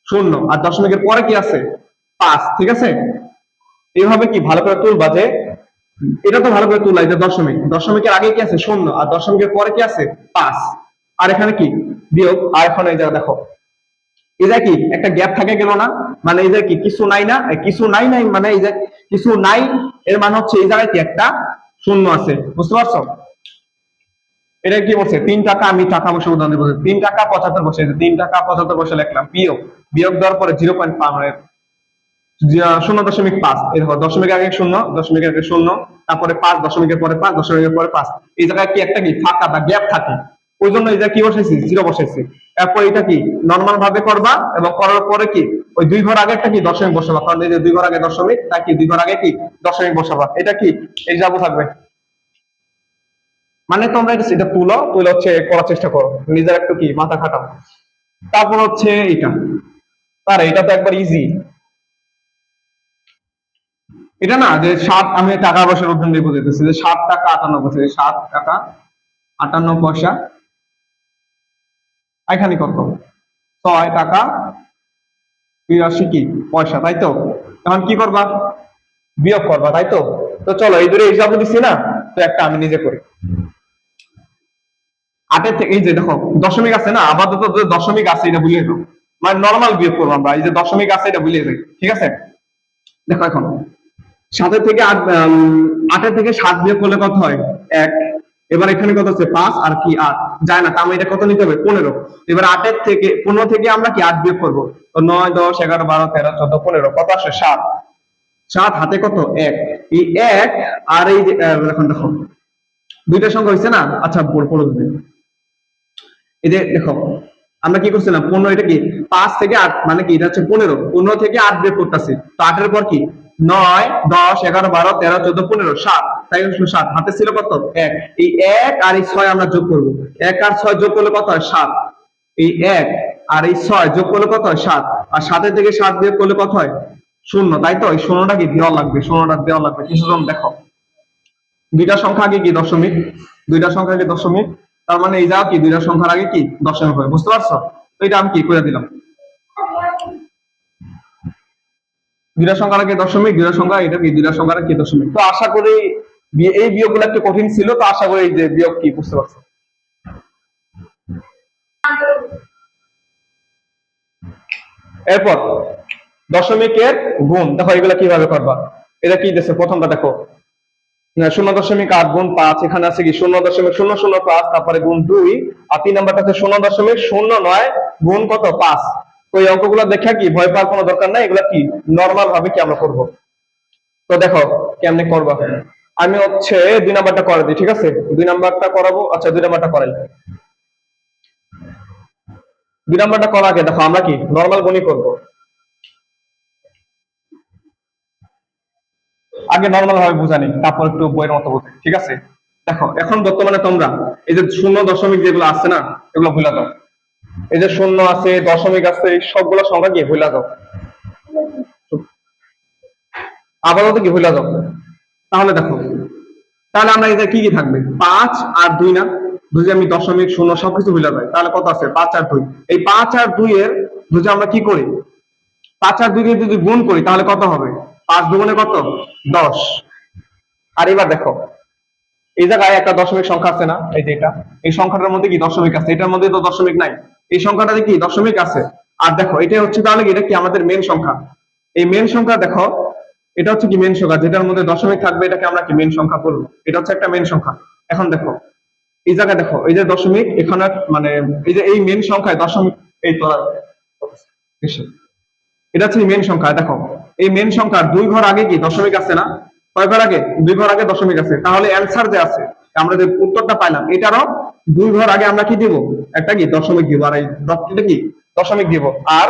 শূন্য, আর দশমিকের পরে কি আছে 5। ঠিক আছে? এইভাবে কি ভালো করে তুলবা যে এটা তো ভালো করে তুলা, এই যে দশমিক, দশমিকের আগে কি আছে শূন্য, আর দশমিকের পরে কি আছে 5, আর এখানে কি বিয়োগ। আর এখন এই যে দেখো এই যে কি একটা গ্যাপ থাকে গেল না, মানে এই যে কি কিছু নাই না, কিছু নাই নাই মানে এই যে কিছু নাই, এর মানে হচ্ছে এই জায়গায় কি একটা শূন্য আছে। বুঝতে পারছো? এটা কি বলছে 3 টাকা, আমি টাকা বসে উদাহরণ দিয়ে বলছি 3 টাকা 75 পয়সা, 3 টাকা 75 পয়সা লিখলাম, বিয়োগ, বিয়োগ দেওয়ার পরে 0.5 মানে 0.5, এরপর দশমিকের আগে শূন্য, দশমিকের আগে শূন্য, তারপরে 5, দশমিকের পরে 5, দশমিকের পরে 5। এই জায়গায় কি একটা কি ফাঁকা বা গ্যাপ থাকে, ওই জন্য এই জায়গায় কি বসাইছি 0 বসাইছি। এরপর এটা কি নর্মাল ভাবে করবা, এবং করার পরে কি ওই 2 ঘর আগে একটা কি দশমিক বসাবা, কারণ এই যে 2 ঘর আগে দশমিক, তাই কি 2 ঘর আগে কি দশমিক বসাবা। এটা কি এই যাবো থাকবে। মানে তোমরা এটা তুলো, তুলে হচ্ছে করার চেষ্টা করো, নিজের একটু কি মাথা খাটাও। তারপর হচ্ছে এটা, তার এটা তো একবার ইজি। এটা না যে 7, আমি টাকা পয়সার উদাহরণ দিয়ে বুঝাইতেছি যে 7 টাকা 58 পয়সা, 7 টাকা 58 পয়সা, এখানে কত 6 টাকা 82 কি পয়সা, তাই তো? এখন কি করবা? বিয়োগ করবা, তাই তো? তো চলো এই দূরে হিসাব দিচ্ছি না, তো একটা আমি নিজে করি। 8 থেকে এই যে দেখো দশমিক আছে না, আপাতত যে দশমিক আছে এটা ভুলিয়ে দাও, মানে নর্মাল বিয়োগ করবো আমরা, এই যে দশমিক আছে এটা ভুলিয়ে যাই। ঠিক আছে? দেখো এখন 7 থেকে 8, 8 থেকে 7 বিয়োগ করলে কত হয় 1, এবার এখানে কত আছে 5 আর কি 8 যায় না, তার মানে এটা কত নিতে হবে 15। এবার 8 থেকে 15 থেকে আমরা কি 8 বিয়োগ করব, তো 9 10 11 12 13 14 15 কত আসে 7। 7 হাতে কত 1, এই 1 আর এই যে এখন দেখো দুইটা সংখ্যা হইছে না, আচ্ছা পড়ো এই যে দেখো আমরা কি করছিলাম 15, এটা কি 5 থেকে 8 মানে কি এটা হচ্ছে 15, 15 থেকে 8 বিয়োগ করতেছি, তো 8 এর পর কি 9 10 11 12 13 14 15 7, তাই হলো 7, হাতে ছিল কত 1, এই 1 আর এই 6 আমরা যোগ করব, 1 আর 6 যোগ করলে কত হয় 7, এই 1 আর এই 6 যোগ করলে কত হয় 7, আর 7 থেকে 7 বিয়োগ করলে কত হয় 0, তাই তো এই 0টা কি দেওয়া লাগবে, 0টা দেওয়া লাগবে। কিছুজন দেখো দুইটা সংখ্যা আগে কি দশমিক, দুইটা সংখ্যা আগে দশমিক, তার মানে এই যাও কি দুইটা সংখ্যার আগে কি দশমিক হবে, বুঝতে পারছো? তো এটা আমি কি করে দিলাম, দুইটা সংখ্যার আগে দশমিক, দুইটা সংখ্যা এটা কি দুইটা সংখ্যার আগে কি দশমিক। তো আশা করি এই বিয়োগগুলো একটু কঠিন ছিল, তো আশা করি এই যে বিয়োগ কি বুঝতে পারছো। এরপর দশমিকের গুণ, দেখো এগুলা কিভাবে করবা, এটা কি দিচ্ছে প্রথমটা দেখো 0.8 গুণ 5, এখানে আছে কি 0.005, তারপরে গুণ 2, আর 3 নাম্বারটা আছে 0.09 গুণ কত 5। তো এই অঙ্কগুলো দেখা কি ভয় পাওয়ার কোনো দরকার নাই, এগুলা কি নরমাল ভাবে কি আমরা করব। তো দেখো কেমনে করবা, আমি হচ্ছে 2 নাম্বারটা করে দিই, ঠিক আছে 2 নাম্বারটা করাবো, আচ্ছা 2 নাম্বারটা করাই। 2 নাম্বারটা করার আগে দেখো আমরা কি নরমাল গুণই করব, আগে নরমাল ভাবে বুঝানি, তারপর একটু বইয়ের মতো বুঝে, ঠিক আছে। দেখো এখন বর্তমানে তোমরা এই যে 0 যেগুলো আছে না এগুলো ভুলে দাও, এই যে 0 আছে দশমিক আছে এই সবগুলো সংখ্যা কি ভুলে দাও, আপাতত কি ভুলে দাও। তাহলে দেখো তাহলে আমরা এই যে কি কি থাকবে 5 আর 2 না, যদি আমি দশমিক 0 সবকিছু ভুলে যাই তাহলে কত আছে 5 আর 2, এই 5 আর 2 এর যদি আমরা কি করি 5 আর 2 কে যদি গুণ করি তাহলে কত হবে 5 দুগুণে কত 10। আর এবার দেখো এই জায়গায় একটা দশমিক সংখ্যা আছে না, এই যে এটা, এই সংখ্যাটার মধ্যে কি দশমিক আছে, এটার মধ্যে তো দশমিক নাই, এই সংখ্যাটাতে কি দশমিক আছে। আর দেখো এটা হচ্ছে তাহলে কি এটা কি আমাদের মেন সংখ্যা, এই মেন সংখ্যা দেখো এটা হচ্ছে কি মেন সংখ্যা, যেটার মধ্যে দশমিক থাকবে এটাকে আমরা কি মেন সংখ্যা বলবো, এটা হচ্ছে একটা মেন সংখ্যা। এখন দেখো এই জায়গায় দেখো এই যে দশমিক এখানে মানে এই যে এই মেন সংখ্যায় দশমিক, এই তোলা এটা হচ্ছে মেন সংখ্যা। দেখো এই মেন সংখ্যার 2 ঘর আগে কি দশমিক আছে না, কয় ঘর আগে 2 ঘর আগে দশমিক আছে, তাহলে অ্যান্সার যে আছে আমরা যে উত্তরটা পাইলাম এটারও 2 ঘর আগে আমরা কি দিব একটা কি দশমিক দিব, আর এই এটা কি দশমিক দিব। আর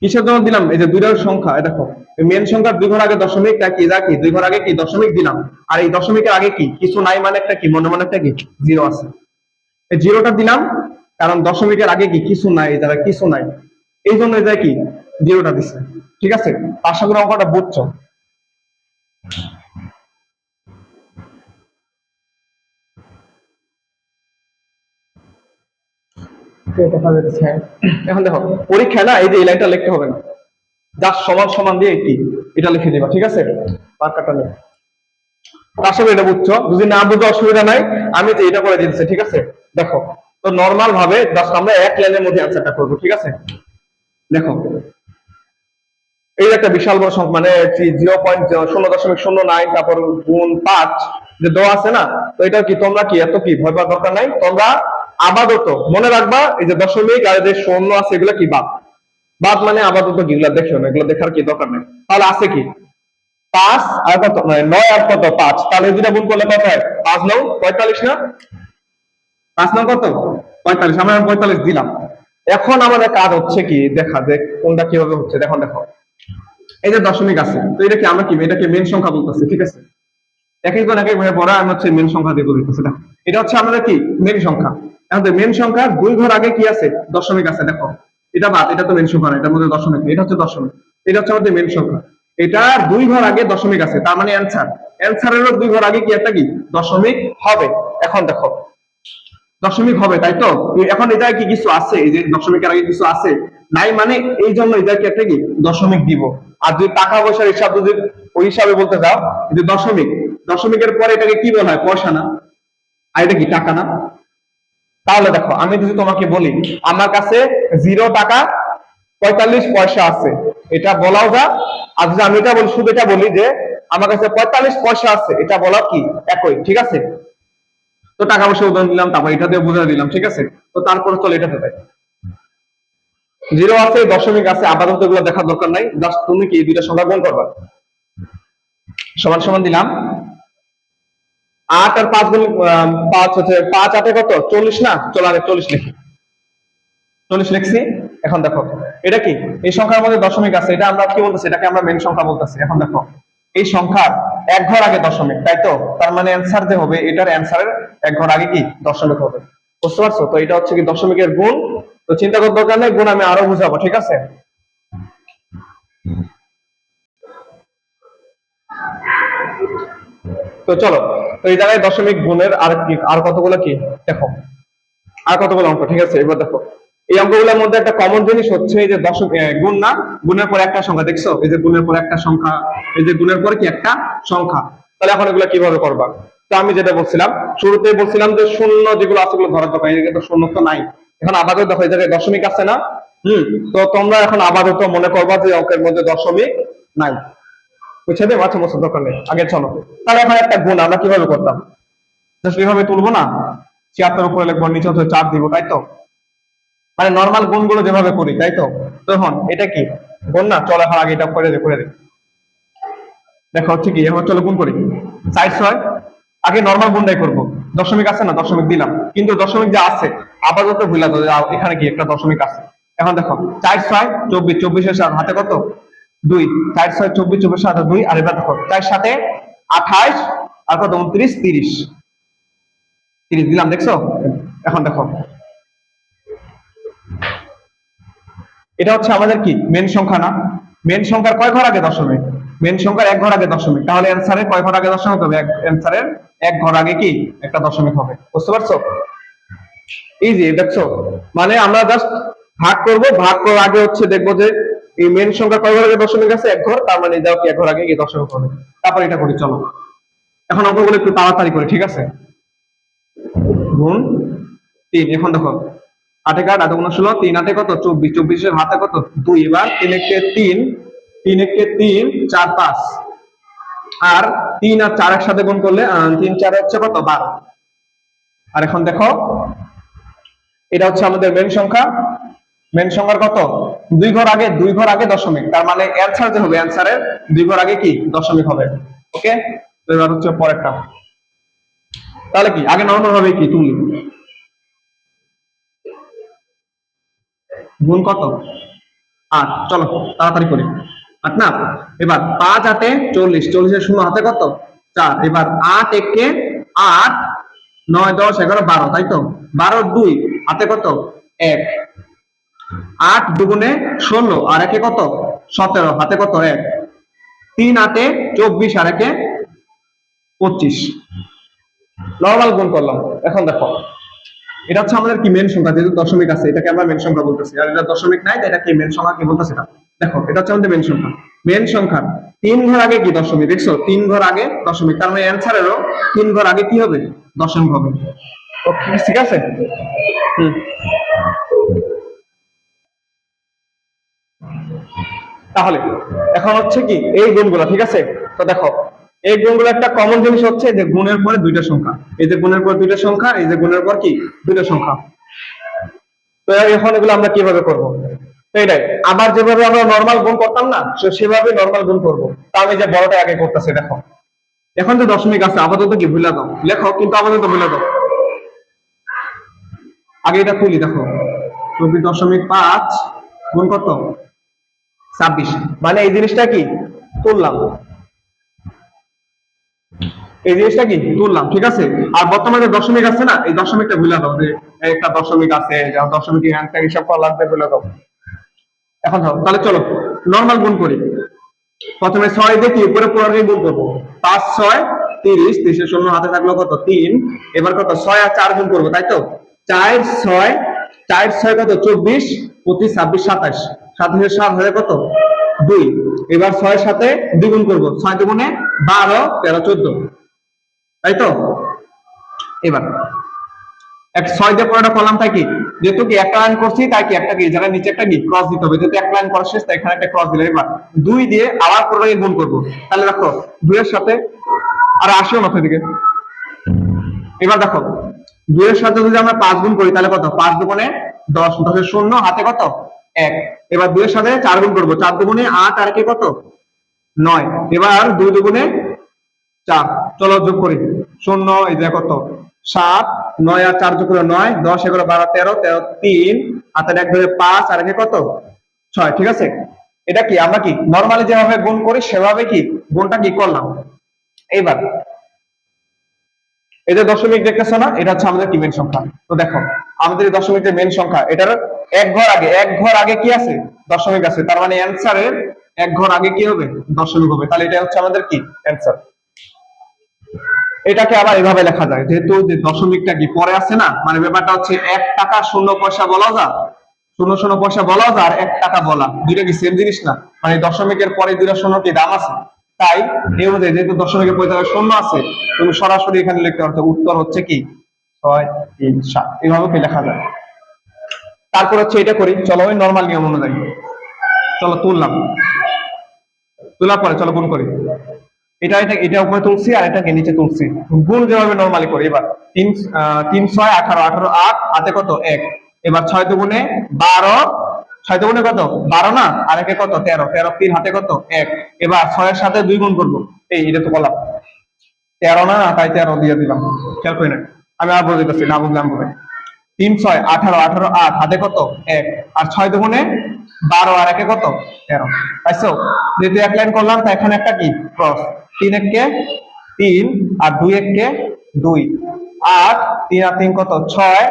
কিসের জন্য দিলাম এই যে দুইটার সংখ্যা, দেখো মেন সংখ্যার 2 ঘর আগে দশমিক কি যা কি 2 ঘর আগে কি দশমিক দিলাম, আর এই দশমিকের আগে কি কিছু নাই মানে একটা কি মনে মনে একটা কি জিরো আছে, এই জিরোটা দিলাম কারণ দশমিকের আগে কি কিছু নাই, এই জায়গায় কিছু নাই, এই জন্য এই জায়গায় কি জিরোটা দিচ্ছে, ঠিক আছে। আশা করি অঙ্কটা বুঝছো। এখন দেখো পরীক্ষা না এই যে এই লাইনটা লিখতে হবে না, জাস্ট সমান সমান দিয়ে কি এটা লিখে দিবা, ঠিক আছে মার্কারটা নেই। আশা করি এটা বুঝছো, যদি না বুঝো অসুবিধা নাই, আমি যে এটা করে দিচ্ছি, ঠিক আছে। দেখো তো নরমাল ভাবে জাস্ট আমরা এক লাইনের মধ্যে অ্যান্সারটা করবো, ঠিক আছে। দেখো এই একটা বিশাল বড় সংখ্যা মানে 0.009 তারপর গুণ 5 যে দেওয়া আছে না, তো এটা কি তোমরা কি এত কি ভয় পাওয়ার দরকার নাই, তোমরা আপাতত মনে রাখবা এই যে দশমিক আর যে শূন্য আছে এগুলা কি বাদ, বাদ মানে আপাতত কি এগুলা দেখো না, এগুলো দেখার কি দরকার নেই। তাহলে আছে কি 5 আর কত মানে 9 আর কত 5, তাহলে দুটা গুণ করলে কত হয় 5 9 45 না, 5 9 কত 45, আমরা 45 দিলাম। এখন আমাদের কাজ হচ্ছে কি দেখা যে কোনটা কিভাবে হচ্ছে, দেখো দেখো এই যে দশমিক আছে, তো এটা কি আমরা কি এটাকে মেন সংখ্যা বলতেছি, ঠিক আছে। এক একজন এক এক ভাবে পড়া, আমি হচ্ছে মেন সংখ্যা দিয়ে বলতেছি। দেখো এটা হচ্ছে আমাদের কি মেন সংখ্যা, এখন মেন সংখ্যার 2 ঘর আগে কি আছে দশমিক আছে, দেখো এটা বাদ, এটা তো মেন সংখ্যা না, এটার মধ্যে দশমিক নেই, এটা হচ্ছে দশমিক, এটা হচ্ছে আমাদের মেন সংখ্যা, এটা 2 ঘর আগে দশমিক আছে, তার মানে অ্যান্সার, অ্যান্সারেরও 2 ঘর আগে কি একটা কি দশমিক হবে। এখন দেখো দশমিক হবে তাই তো, এখন এটা কি কিছু আছে এই যে দশমিকের আগে কিছু আছে নাই, মানে এই জন্য এটাকে একটা কি দশমিক দিব। আর যদি টাকা পয়সার হিসাব যদি ওই হিসাবে বলতে যাও যে দশমিক, দশমিকের পরে এটাকে কি বলা হয় পয়সা না, আর এটা কি টাকা না। তাহলে দেখো আমি যদি তোমাকে বলি আমার কাছে 0 টাকা 45 পয়সা আছে, এটা বলাও যা, আর যদি আমি এটা বলি শুধু এটা বলি যে আমার কাছে 45 পয়সা আছে, এটা বলাও কি একই, ঠিক আছে। তো টাকা পয়সা উদাহরণ দিলাম, তারপর এটা দিয়ে বুঝাই দিলাম, ঠিক আছে। তো তারপরে চলো এটাতে যাই। জিরো আছে, দশমিক আছে, আপাতত এগুলো দেখার দরকার নাই, জাস্ট তুমি কি দুইটা সংখ্যা গুণ করবা। সমান সমান দিলাম, 8 আর 5 গুণ 5 হচ্ছে 5 8 কত 40 না, চলো আগে 40 লিখি। 40 লিখছি। এখন দেখো এটা কি, এই সংখ্যার মধ্যে দশমিক আছে, এটা আমরা কি বলতেছি, এটাকে আমরা মেন সংখ্যা বলতেছি। এখন দেখো এই সংখ্যার এক ঘর আগে দশমিক, তাই তো, তার মানে অ্যান্সার যে হবে এটার অ্যান্সারের এক ঘর আগে কি দশমিক হবে, বুঝতে পারছো? তো এটা হচ্ছে কি দশমিকের গুণ। তো চিন্তা করার দরকার নেই, গুণ আমি আরো বুঝাবো, ঠিক আছে। তো চলো, তো এই জায়গায় দশমিক গুণের আর কি, আর কতগুলো কি দেখো, আর কতগুলো অঙ্ক, ঠিক আছে। এবার দেখো এই অঙ্কগুলোর মধ্যে একটা কমন জিনিস হচ্ছে এই যে গুণ না, গুণের পরে একটা সংখ্যা, দেখছো এই যে গুণের পরে একটা সংখ্যা, এই যে গুণের পরে কি একটা সংখ্যা। তাহলে এখন এগুলো কিভাবে করবা? তো আমি যেটা বলছিলাম, শুরুতেই বলছিলাম যে শূন্য যেগুলো আছে ওগুলো ধরার দরকার, এদিকে তো শূন্য তো নাই। এখন আপাতত দেখো এই জায়গায় দশমিক আছে না, তো তোমরা এখন আপাতত মনে করবা যে অঙ্কের মধ্যে দশমিক নাই, বুঝছে দেবো, আচ্ছা বুঝতে দরকার নেই, আগে চলো। তাহলে এখন একটা গুণ আমরা কিভাবে করতাম, জাস্ট এইভাবে তুলবো না, 76 উপরে লিখবো, নিচে হচ্ছে 4 দিব, তাই তো, মানে নর্মাল গুণগুলো যেভাবে করি, তাই তো। তো এখন এটা কি গুণ না, চলো এখন আগে এটা করে দিই। দেখো হচ্ছে কি, এখন চলো গুণ করি। 4 6 আগে নর্মাল গুণটাই করবো, দশমিক আছে না, দশমিক দিলাম, কিন্তু দশমিক যে আছে আপাতত ভুলা তো, এখানে কি একটা দশমিক আছে। এখন দেখো 4 6 24, 24 এর হাতে কত 2, 4 6 24, 24 সাথে 2, আর এবার দেখো 4 সাথে 28 আর কত 29 30, 30 দিলাম, দেখছো। এখন দেখো এটা হচ্ছে আমাদের কি মেন সংখ্যা না, মেন সংখ্যার কয় ঘর আগে দশমিক, মেন সংখ্যার এক ঘর আগে দশমিক, তাহলে অ্যান্সারের কয় ঘর আগে দশমিক হবে, অ্যান্সারের এক ঘর আগে কি একটা দশমিক হবে, বুঝতে পারছো? ইজি, দেখছো, মানে আমরা জাস্ট ভাগ করব, ভাগ করার আগে হচ্ছে দেখবো যে এই মেন সংখ্যা কয় ঘর আগে দশমিক আছে, এক ঘর, তার মানে এটাও কি এক ঘর আগে কি দশমিক হবে। তারপর এটা করি, চলো এখন অঙ্কগুলো একটু তাড়াতাড়ি করি, ঠিক আছে। গুণ 3, এখন দেখো 8 8 8 16, 3 8 কত 24, 24 এর হাতে কত 2, এবার 3 1 3, 3 1 3 4 5, আর 3 আর 4 একসাথে গুণ করলে 3 4 হচ্ছে কত 12। আর এখন দেখো এটা হচ্ছে আমাদের মেন সংখ্যা, মেন সংখ্যার কত 2 ঘর আগে, 2 ঘর আগে দশমিক, তার মানে অ্যানসার যে হবে অ্যানসারের 2 ঘর আগে কি দশমিক হবে, ওকে। তো এবার হচ্ছে পরেরটা, তাহলে কি আগে নরমাল ভাবে কি তুলি, গুণ কত 8, চলো তাড়াতাড়ি করি। 8 না, এবার 5 8 40, 40 এর শূন্য হাতে কত 4, এবার 8 1 8 9 10 11 12, তাই তো, 12 2 হাতে কত 1, 8 দুগুণে 16 আর একে কত 17, হাতে কত 1, 3 8 24 আর একে 25, নরমাল গুণ করলাম। এখন দেখো এটা হচ্ছে আমাদের কি মেন সংখ্যা, যেহেতু দশমিক আছে এটাকে আমরা মেন সংখ্যা বলতেছি, আর এটা দশমিক নাই এটা কি মেন সংখ্যা কি বলতেছি এটা। দেখো এটা হচ্ছে আমাদের মেন সংখ্যা, মেন সংখ্যা 3 ঘর আগে কি দশমিক, দেখছো 3 ঘর আগে দশমিক, তার মানে অ্যানসারেরও 3 ঘর আগে কি হবে দশমিক হবে, ওকে ঠিক আছে। তাহলে এখন হচ্ছে কি এই গুণগুলো, ঠিক আছে। তো দেখো এই গুণগুলো একটা কমন জিনিস হচ্ছে যে গুণের পরে দুইটা সংখ্যা, এই যে গুণের পর দুইটা সংখ্যা, এই যে গুণের পর কি দুইটা সংখ্যা। তো এখন এগুলো আমরা কিভাবে করব, এইটাই আবার যেভাবে আমরা নরমাল গুণ করতাম না, সেভাবে নরমাল গুণ করব। তা আমি যে বড়টা আগে করতেছি, দেখো এখন যে দশমিক আছে আপাতত কি ভুলে দাও, লেখো কিন্তু আপাতত ভুলে দাও, আগে এটা তুলি, দেখো 24.5 গুণ কত 26, মানে এই জিনিসটা কি তুললাম, এই জিনিসটা কি তুললাম, ঠিক আছে। আর বর্তমানে দশমিক আছে না, এই দশমিকটা ভুলে দাও, যে একটা দশমিক আছে, দশমিক হিসাব করা লাগবে, ভুলে দাও। এখন ধরো তাহলে চলো নরমাল গুণ করি, প্রথমে 6 দিয়ে কি উপরে পুরোটাই গুণ করবো, 5 6 30, 30 এর শূন্য হাতে থাকলো কত 3, এবার কত 6 আর 4 গুণ করবো, তাই তো 4 6 4 6 কত 24 25 26 27, 27 7 হয়ে কত 2, এবার 6 এর সাথে 2 গুণ করবো, 6 দুগুণে 12 13 14, তাই তো। এবার এক 6 দিয়ে পরেটা করলাম, তাই কি যেহেতু কি একটা লাইন করছি, তাই কি একটা কি যারা নিচে একটা কি ক্রস দিতে হবে, যেহেতু এক লাইন করা শেষ তাই এখানে একটা ক্রস দিলে, এবার 2 দিয়ে আবার পুরোটাকে গুণ করবো, তাহলে দেখো 2 এর সাথে আর আসিও না দিকে, এবার দেখো 2 এর সাথে যদি আমরা 5 গুণ করি তাহলে কত? 5 দুগুণে 10, 10 এর শূন্য, হাতে কত? 1। এবার 2 এর সাথে 4 গুণ করব, 4 দুগুণে 8 আর একে কত? 9। এবার 2 দুগুণে 4, চলো যোগ করি। শূন্য, এই যে কত? 7, 9 আর 4 যোগ করে 9, 10 11 12 13, 13 3, হাতের 1 ধরে 5 আর একে কত? 6। ঠিক আছে, এটা কি আমরা কি নরমালি যেভাবে গুণ করি সেভাবে কি গুণটা কি করলাম। এইবার এই যে দশমিক দেখতেছো না, এটা হচ্ছে আমাদের কি মেন সংখ্যা। তো দেখো আমাদের এই দশমিক যে মেন সংখ্যা, এটার এক ঘর আগে কি আছে? দশমিক আছে। তার মানে অ্যান্সারের এক ঘর আগে কি হবে? দশমিক হবে। তাহলে এটা হচ্ছে আমাদের কি অ্যান্সার। এটাকে আবার এভাবে লেখা যায়, যেহেতু যে দশমিকটা কি পরে আছে না, মানে ব্যাপারটা হচ্ছে 1 টাকা 0 পয়সা বলা যায়, 0 0 পয়সা বলা যায়, আর 1 টাকা বলা, দুইটা কি সেম জিনিস না? মানে দশমিকের পরে দুইটা শূন্য কি দাম আছে। তাই এই অনুযায়ী যেহেতু দশমিকের পরে শূন্য আছে, তুমি সরাসরি এখানে লিখতে পারছো উত্তর হচ্ছে কি 6 3 7, এইভাবে কি লেখা যায়। তারপর হচ্ছে এটা করি, চলো ওই নরমাল নিয়ম অনুযায়ী। চলো তুললাম, তোলার পরে চলো গুণ করি। এটা উপরে তুলছি আর এটাকে নিচে তুলছি, গুণ যেভাবে নরমালি করি। এবার 3 3 6 18, 18 8, হাতে কত? 1। এবার 6 দুগুণে 12, 6 দুগুণে কত? 12 না, আর একে কত? 13, 13 3, হাতে কত? 1। এবার 6 এর সাথে 2 গুণ করবো, এই এটা তো বললাম 13 না, তাই 13 দিয়ে দিলাম। খেয়াল করি না, আমি আর বলে দিতেছি, না বুঝলাম বলে। 3 6 18, 18 8, হাতে কত? 1। আর 6 দুগুণে 12 আর একে কত? 13। পাইছো? যেহেতু এক লাইন করলাম তাই এখানে একটা কি ক্রস। 3 একে 3 আর 2 একে 2, 8 3 আর 3 কত? 6,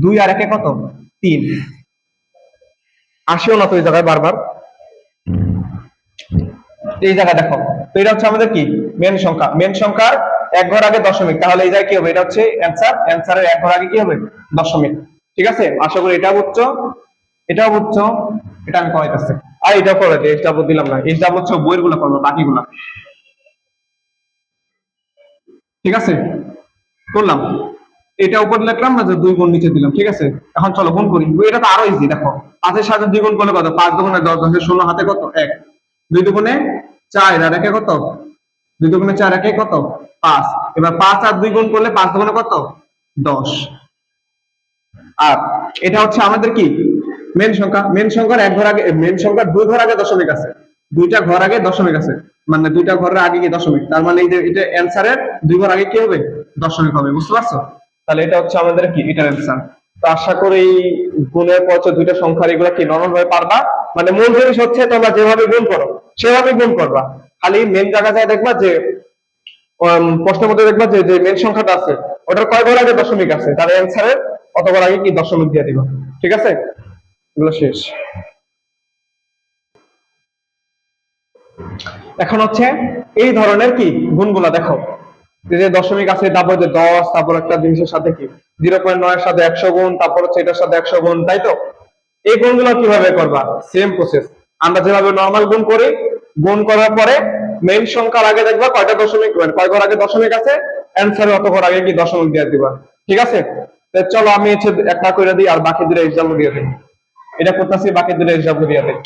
2 আর একে কত? 3। আসিও না তো এই জায়গায় বারবার, এই জায়গায় দেখো। তো এটা হচ্ছে আমাদের কি মেন সংখ্যা। মেন সংখ্যার এক ঘর আগে দশমিক, তাহলে এই জায়গায় কি হবে? এটা হচ্ছে অ্যান্সার। অ্যান্সারের এক ঘর আগে কি হবে? দশমিক। ঠিক আছে, আশা করি এটা বুঝছো, এটাও বুঝছো। এটা আমি করাইতেছি, আর এটা করে দিই, এটা দিলাম না, এটা হচ্ছে বইয়ের গুলো করবো, বাকিগুলা। ঠিক আছে, করলাম। এটা উপরে লিখলাম না যে 2 গুণ নিচে দিলাম। ঠিক আছে, এখন চলো গুণ করি। এটা তো আরো ইজি, দেখো 5 এর সাথে 2 গুণ করলে কত? 5 দুগুণে 10, 10 এর শূন্য, হাতে কত? 1। 2 দুগুণে 4 আর একে কত? 2 দুগুণে 4 একে কত? 5। এবার 5 আর 2 গুণ করলে 5 দুগুণে কত? 10। আর এটা হচ্ছে আমাদের কি মেন সংখ্যা। মেন সংখ্যার এক ঘর আগে, মেন সংখ্যার 2 ঘর আগে দশমিক আছে, 2টা ঘর আগে দশমিক আছে, মানে 2টা ঘরের আগে কি দশমিক। তার মানে এই যে এটা অ্যান্সারের 2 ঘর আগে কি হবে? দশমিক হবে। বুঝতে পারছো? তাহলে এটা হচ্ছে আমাদের কি এটার অ্যান্সার। তো আশা করি গুণের পর 2টা সংখ্যার এগুলো কি নরমাল ভাবে পারবা। মানে মূল জিনিস হচ্ছে তোমরা যেভাবে গুণ করো সেভাবে গুণ করবা। খালি মেন জায়গা যায় দেখবা যে প্রশ্নের মধ্যে দেখবা যে যে মেন সংখ্যাটা আছে ওটার কয় ঘর আগে দশমিক আছে, তার অ্যান্সারের অত ঘর আগে কি দশমিক দিয়ে দিবা। ঠিক আছে, এগুলো শেষ। এখন হচ্ছে এই ধরনের কি গুণগুলা দেখো, যে দশমিক আছে, তারপর যে 10, তারপর একটা জিনিসের সাথে কি 0.9 এর সাথে 100 গুণ, তারপর হচ্ছে এটার সাথে 100 গুণ, তাই তো? এই গুণগুলো কিভাবে করবা? Same process. আমরা যেভাবে নরমাল গুণ করি, গুণ করার পরে মেইন সংখ্যার আগে দেখবা কয়টা দশমিক, মানে কয় ঘর আগে দশমিক আছে, অ্যান্সারে অত ঘর আগে কি দশমিক দিয়ে দিবা। ঠিক আছে, চলো আমি হচ্ছে একটা করে দিই আর বাকি দুটো এক্সাম্পল দিয়ে দিই। এটা করতেছি, বাকি দুটো এক্সাম্পল দিয়ে দিই।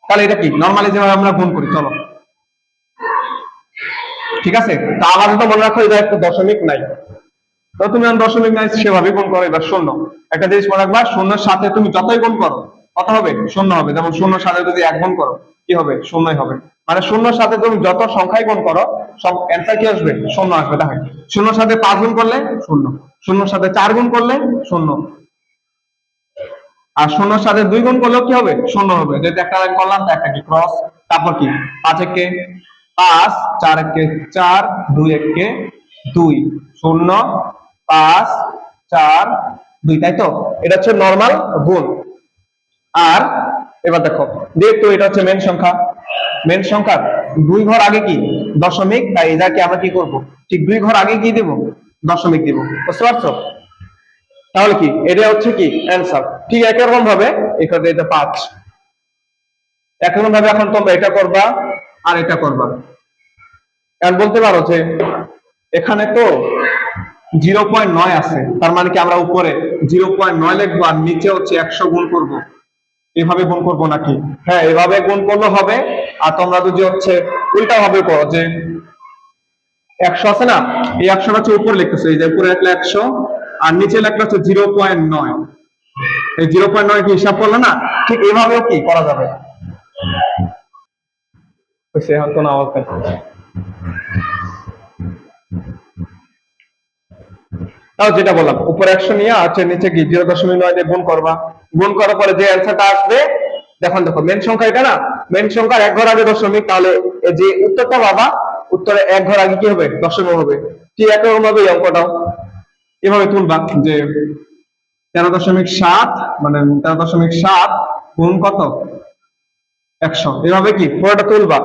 তাহলে এটা কি নরমালি যেভাবে আমরা গুণ করি, চলো। ঠিক আছে, তা আলাদা তো মনে রাখো এটা একটা দশমিক নাই, তো তুমি দশমিক নাই সেভাবে গুণ করো। এবার শূন্য, একটা জিনিস মনে রাখবা, শূন্যের সাথে তুমি যতই গুণ করো কত হবে? শূন্য হবে। যেমন শূন্যর সাথে যদি 1 গুণ করো কি হবে? শূন্যই হবে। মানে শূন্যর সাথে তুমি যত সংখ্যায় গুণ করো সব অ্যান্সার কি আসবে? শূন্য আসবে। দেখেন, শূন্যর সাথে 5 গুণ করলে শূন্য, শূন্যর সাথে 4 গুণ করলে শূন্য, আর শূন্যর সাথে 2 গুণ করলেও কি হবে? শূন্য হবে। যেহেতু একটা লাইন করলাম তা একটা কি ক্রস। তারপর কি 5 একে 5, 4 একে 4, 2 একে 2, 0 5 4 2, তাই তো? এটা হচ্ছে নরমাল গুণ। আর এবার দেখো, যেহেতু এটা হচ্ছে মেন সংখ্যা, মেন সংখ্যার 2 ঘর আগে কি দশমিক, তাই এটাকে আমরা কি করব? ঠিক 2 ঘর আগে কি দিব? দশমিক দিব। বুঝতে পারছো? তাহলে কি এটা হচ্ছে কি অ্যান্সার। ঠিক একই রকম ভাবে এখানে এটা 5, একই রকম ভাবে এখন তোমরা এটা করবা আর এটা করবা। এখন বলতে পারো যে এখানে তো 0.9 আছে, তার মানে কি আমরা উপরে 0.9 লিখবো আর নিচে হচ্ছে 100 গুণ করব, এভাবে গুণ করবো নাকি? হ্যাঁ, এভাবে গুণ করলে হবে। আর তোমরা যদি হচ্ছে উল্টা ভাবে করো, যে 100 আছে না, এই 100টা হচ্ছে উপরে লিখতেছো, এই যে উপরে লিখলে 100, আর নিচে লেখা হচ্ছে 0.9। এই 0.9 কি হিসাব করলো না? ঠিক এভাবেও কি করা যাবে। এখন কোন আওয়াজ পাচ্ছে? তাও যেটা বললাম, উপরে 100 নিয়ে আর নিচে কি 0.9 দিয়ে গুণ করবা। গুণ করার পরে যে অ্যান্সারটা আসবে, দেখো মেন সংখ্যা এটা না, মেন সংখ্যার এক ঘর আগে দশমিক, তাহলে এই যে উত্তরটা পাবা, উত্তরে এক ঘর আগে কি হবে? দশমিক হবে। ঠিক একরকম ভাবে এই অঙ্কটাও এভাবে তুলবা যে 13.7 মানে 13.7 গুণ কত? 100। এভাবে কি পুরোটা তুলবা।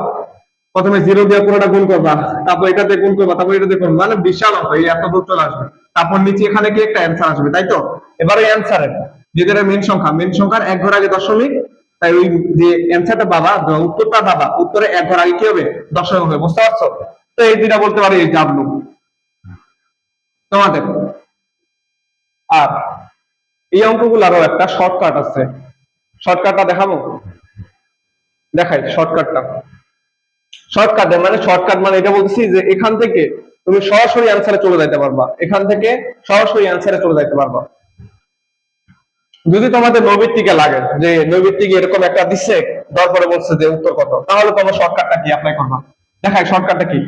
প্রথমে 0 দিয়ে পুরোটা গুণ করবা, তারপর এটা দিয়ে গুণ করবা, তারপর এটা দিয়ে করবা, মানে বিশাল অঙ্ক, এই এত দূর চলে আসবে। তারপর নিচে এখানে কি একটা অ্যান্সার আসবে, তাই তো? এবারে অ্যান্সারের যেটা মেন সংখ্যা, মেন সংখ্যার এক ঘর আগে দশমিক, তাই ওই যে অ্যান্সারটা পাবা, উত্তরটা পাবা, উত্তরে এক ঘর আগে কি হবে? দশমিক হবে। বুঝতে পারছো? তো এই দুইটা বলতে পারি এই জাবলু তোমাদের। আর এই অঙ্কগুলো আরো একটা শর্টকাট আছে, শর্টকাটটা দেখাবো। দেখাই শর্টকাটটা। শর্টকাট মানে এটা বলতেছি যে এখান থেকে তুমি সরাসরি অ্যান্সারে চলে যাইতে পারবা, এখান থেকে সরাসরি অ্যান্সারে চলে যাইতে পারবা। যদি তোমাদের নৈবিত্তিকে লাগে যে নৈবিত্তিকে এরকম একটা দিচ্ছে, তারপরে বলছে যে উত্তর কত, তাহলে তোমার শর্টকাটটা কি অ্যাপ্লাই করবা। দেখাই শর্টকাটটা কি।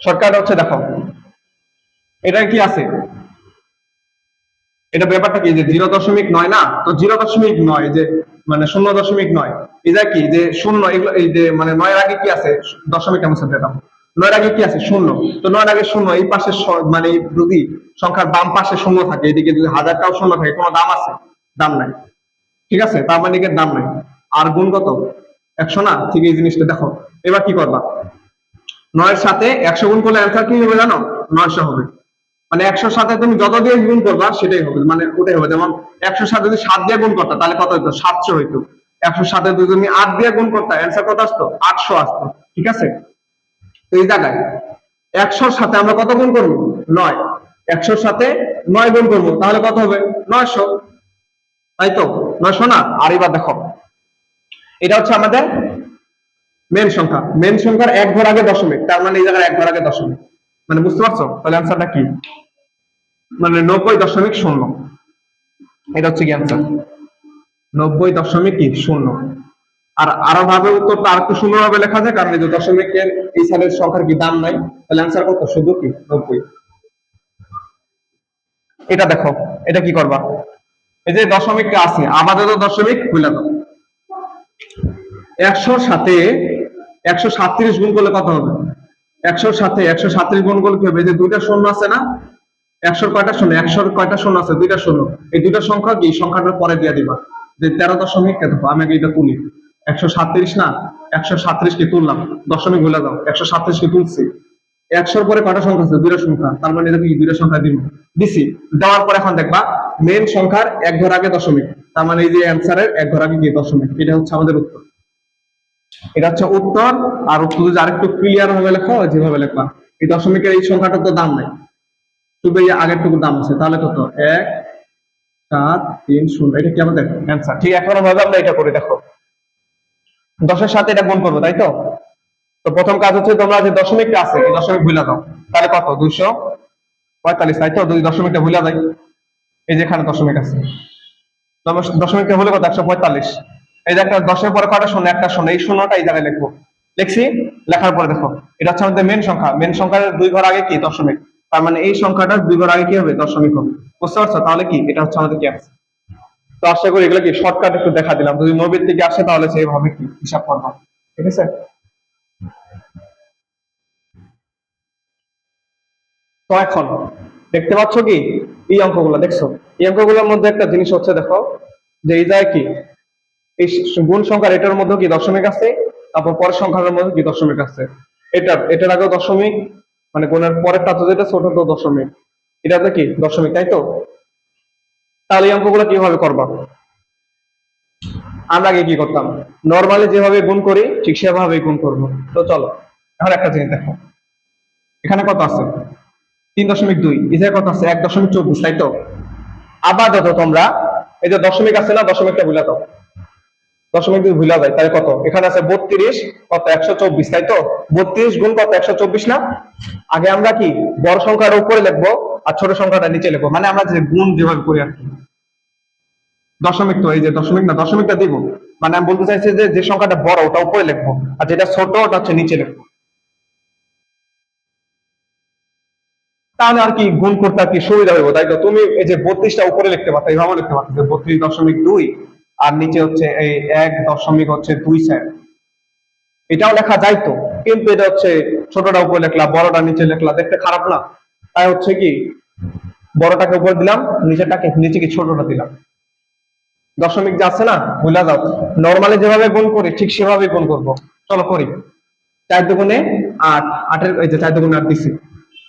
শর্টকাট হচ্ছে, দেখো এটা কি আছে, এটা ব্যাপারটা কি যে 0.9 না, তো 0.9 যে মানে 0.9 এটা কি যে শূন্য, এগুলো এই যে মানে 9 আগে কি আছে? দশমিকটা মুছে দিতাম। 9 আগে কি আছে? শূন্য। তো 9 আগে শূন্য, এই পাশে মানে যদি সংখ্যার বাম পাশে শূন্য থাকে, এদিকে যদি হাজারটাও শূন্য থাকে, কোনো দাম আছে? দাম নাই। ঠিক আছে, তার মানে এর দাম নাই। আর গুণ কত? 100 না? ঠিক এই জিনিসটা দেখো। এবার কি করবা, 9 এর সাথে 100 গুণ করলে অ্যান্সার কি হবে জানো? 900 হবে। মানে 100 সাথে তুমি যত দিয়ে গুণ করবা সেটাই হবে, মানে ওটাই হবে। যেমন 100 সাথে যদি 7 দিয়ে গুণ করতা, তাহলে কত হইতো? 700 হইতো। 100 সাথে যদি তুমি 8 দিয়ে গুণ করতা, অ্যান্সার কত আসতো? 800 আসতো। ঠিক আছে, তো এই জায়গায় 100 সাথে আমরা কত গুণ করবো? 9। 100 সাথে 9 গুণ করবো, তাহলে কত হবে? 900। তাই তো? 900 না? আর এবার দেখো, এটা হচ্ছে আমাদের মেন সংখ্যা, মেন সংখ্যার এক ঘর আগে দশমিক, তার মানে এই জায়গায় এক ঘর আগে দশমিক, মানে বুঝতে পারছো? তাহলে অ্যান্সারটা কি? মানে 90.0। এটা হচ্ছে কি অ্যান্সার, 90.0। আর আরো ভাবে উত্তরটা আর একটু সুন্দরভাবে লেখা যায়, কারণ এই যে দশমিকের এই সালের সংখ্যার কি দাম নাই, তাহলে অ্যান্সার কত? শুধু কি 90। এটা দেখো, এটা কি করবা, এই যে দশমিকটা আছে আমাদের দশমিক বুঝলা দাও, 100 সাথে 137 গুণ করলে কত হবে? 100 সাথে 137 গুণ করলে কি হবে? এই যে দুইটা শূন্য আছে না, 100 কয়টা শূন্য? 100 কয়টা শূন্য আছে? দুইটা শূন্য। এই দুইটা সংখ্যা কি সংখ্যাটার পরে দিয়ে দিবা, যে 13., দেখো আমি আগে এটা তুলি, 137 না, 137 কে তুললাম, দশমিক ভুলে যাও, 137 কে তুলছি, 100 পরে কয়টা সংখ্যা আছে? দুইটা সংখ্যা, তার মানে এটা কি দুইটা সংখ্যা দিছি। দেওয়ার পর এখন দেখবা মেন সংখ্যার এক ঘর আগে দশমিক, তার মানে এই যে অ্যান্সারের এক ঘর আগে কি? দশমিক। এটা হচ্ছে আমাদের উত্তর, এটা হচ্ছে উত্তর। আর উত্তর যদি আরেকটু ক্লিয়ার ভাবে লেখা, যেভাবে লেখা, এই দশমিকের এই সংখ্যাটা তো দাম নাই, শুধু এই আগের টুকু দাম আছে, তাহলে কত? 1.730। এটা কি আমাদের অ্যান্সার? ঠিক এখন ভাবে আমরা এটা করে দেখো, 10-এর সাথে এটা গুণ করবো, তাই তো? তো প্রথম কাজ হচ্ছে তোমরা যে দশমিকটা আছে এই দশমিক ভুলে দাও, তাহলে কত? 245, তাই তো? যদি দশমিকটা ভুলে যায়, এই যে এখানে দশমিক আছে, দশমিকটা ভুলে কত? 145। এই যে একটা 10-এর পরে কয়টা শূন্য? একটা শূন্য, এই শূন্যটা এই জায়গায় লিখবো, লিখছি। লেখার পরে দেখো, এটা হচ্ছে আমাদের মেন সংখ্যা, মেন সংখ্যার দুই ঘর আগে কি? দশমিক, তার মানে এই সংখ্যাটার দুই ঘর আগে কি হবে? দশমিক হবে। বুঝতে পারছো? তাহলে কি এটা হচ্ছে আমাদের কি আছে। তো আশা করি এগুলো কি শর্টকাট একটু দেখা দিলাম, যদি নবীর থেকে আসে তাহলে সেইভাবে কি হিসাব করবো। ঠিক আছে, তো এখন দেখতে পাচ্ছ কি এই অঙ্কগুলো দেখছো, এই অঙ্কগুলোর মধ্যে একটা জিনিস হচ্ছে, দেখো যে এই যায় কি এই গুণ সংখ্যার এটার মধ্যে কি দশমিক আছে, তারপর পরের সংখ্যার মধ্যে কি দশমিক আছে, এটার আগেও দশমিক, মানে গুণের পরের টা তো যেটা ছোট তো দশমিক, এটাতে কি দশমিক, তাই তো? তাহলে এই অঙ্কগুলো কিভাবে করবা? আমরা আগে কি করতাম, নর্মালি যেভাবে গুণ করি ঠিক সেভাবেই গুণ করবো। তো চলো এখন একটা জিনিস দেখো, এখানে কত আছে? 3.2। এখানে কত আছে? 1.24, তাই তো? আবার দেখো তোমরা, এই যে দশমিক আছে না, দশমিকটা ভুলে দাও, দশমিক দুই ভুলা যায়, তাই কত এখানে আছে 32 কত 124, তাই তো 32 গুণ কত 124 না। আগে আমরা কি বড় সংখ্যাটা উপরে লিখবো আর ছোট সংখ্যাটা নিচে লিখবো, মানে আমরা যে গুণ যেভাবে করি আর কি। দশমিক তো এই যে দশমিক না, দশমিকটা দিব, মানে আমি বলতে চাইছি যে যে সংখ্যাটা বড় ওটা উপরে লিখবো আর যেটা ছোট ওটা হচ্ছে নিচে লিখবো, তাহলে আর কি গুণ করতে আর কি সুবিধা হইব, তাই তো। তুমি এই যে 32টা উপরে লিখতে পারতো, এইভাবে লিখতে পারতো যে 32.2 আর নিচে হচ্ছে এই 1.24, এটাও লেখা যাইতো, কিন্তু এটা হচ্ছে ছোটটা উপরে লিখলা বড়টা নিচে লিখলা, দেখতে খারাপ না। তাই হচ্ছে কি বড়টাকে উপরে দিলাম, নিচেটাকে নিচে কি ছোটটা দিলাম। দশমিক যে আছে না ভুলা যাও, নর্মালি যেভাবে গুণ করি ঠিক সেভাবে গুণ করব। চলো করি। 4 দুগুণে 8, 8-এর এই যে 4 দুগুণে 8 দিছি,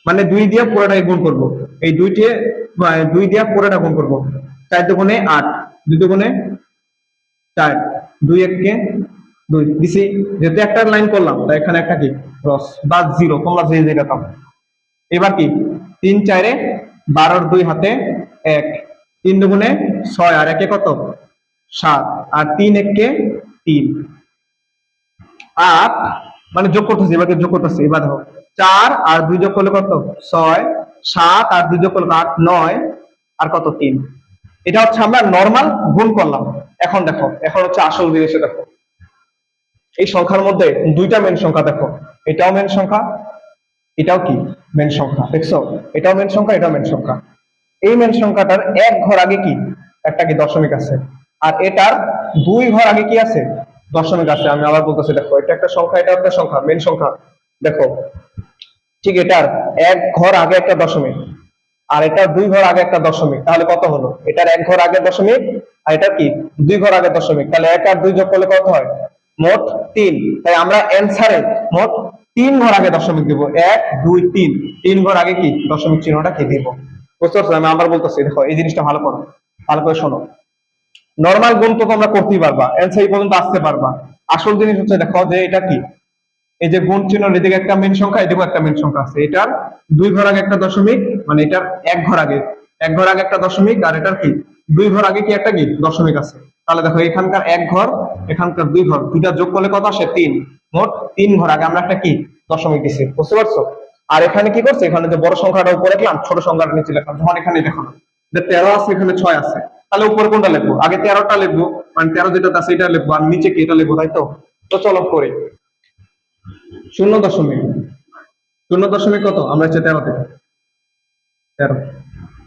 মানে 2 দিয়ে পুরোটাকে গুণ করব। এই 2 দিয়ে পুরোটা গুণ করব। 4 দুগুণে 8, 2 দুগুণে 4, 2 1 2 দিছি, যেহেতু একটা লাইন করলাম তাই এখানে একটা কি ক্রস বা জিরো, তোমরা যে যেটা দাও। এবার কি 3 4-এ 12-এর 2 হাতে 1, 3 দুগুণে 6 আর 1-এ কত 7, আর 3 1-এ 3, আর মানে যোগ করতেছি, এবার যোগ করতেছি, এবার দেখো 4 আর 2 যোগ করলে কত 6, 7 আর 2 যোগ করলে 8 9, আর কত 3। এটা হচ্ছে আমরা নরমাল গুণ করলাম। এখন দেখো, এখন হচ্ছে আসল জিনিসটা দেখো, এই সংখ্যার মধ্যে দুইটা মেন সংখ্যা দেখো, এটাও মেন সংখ্যা, এটাও কি মেন সংখ্যা, দেখছো এটাও মেন সংখ্যা এটাও মেন সংখ্যা। এই মেন সংখ্যাটার এক ঘর আগে কি একটা কি দশমিক আছে, আর এটার 2 ঘর আগে কি আছে দশমিক আছে। আমি আবার বলতেছি, দেখো এটা একটা সংখ্যা এটা একটা সংখ্যা, মেন সংখ্যা দেখো, ঠিক এটার এক ঘর আগে একটা দশমিক আর এটার 2 ঘর আগে একটা দশমিক, তাহলে কত হলো, এটার এক ঘর আগে দশমিক আর এটার কি 2 ঘর আগে দশমিক, তাহলে 1 আর 2 যোগ করলে কত হয় মোট 3। তাই আমরা অ্যানসারে মোট 3 ঘর আগে দশমিক দিব, 1 2 3, 3 ঘর আগে কি দশমিক চিহ্নটা কি দিব। বুঝতে পারছো? আমি আবার বলতেছি, দেখো এই জিনিসটা ভালো করো, ভালো করে শোনো। নরমাল গুণ তো তোমরা করতেই পারবা, অ্যান্সার এই পর্যন্ত আসতে পারবা। আসল জিনিস হচ্ছে দেখো যে এটা কি, এই যে গুণ চিহ্ন এদিকে একটা মেন সংখ্যা এদিকে একটা মেন সংখ্যা আছে, এটার 2 ঘর আগে একটা দশমিক, মানে এটার এক ঘর আগে একটা দশমিক, আর এটার কি 2 ঘর আগে কি একটা কি দশমিক আছে। তাহলে দেখো এখানকার এক ঘর এখানকার 2 ঘর, দুইটা যোগ করলে কত আসে 3, মোট 3 ঘর আগে আমরা একটা কি দশমিক দিছি। বুঝতে পারছো? আর এখানে কি করছে, এখানে যে বড় সংখ্যাটা উপরে রাখলাম ছোট সংখ্যাটা নিচে রাখলাম। যখন এখানে দেখো যে 13 আছে এখানে 6 আছে, তাহলে উপরে কোনটা লিখবো, আগে 13টা লিখবো, মানে 13 যেটা আছে এটা লিখবো, আর নিচে কি এটা লিখবো, তাই তো। তো চলো করি। 0.0 0.0 কত আমরা হচ্ছে 13 থেকে 13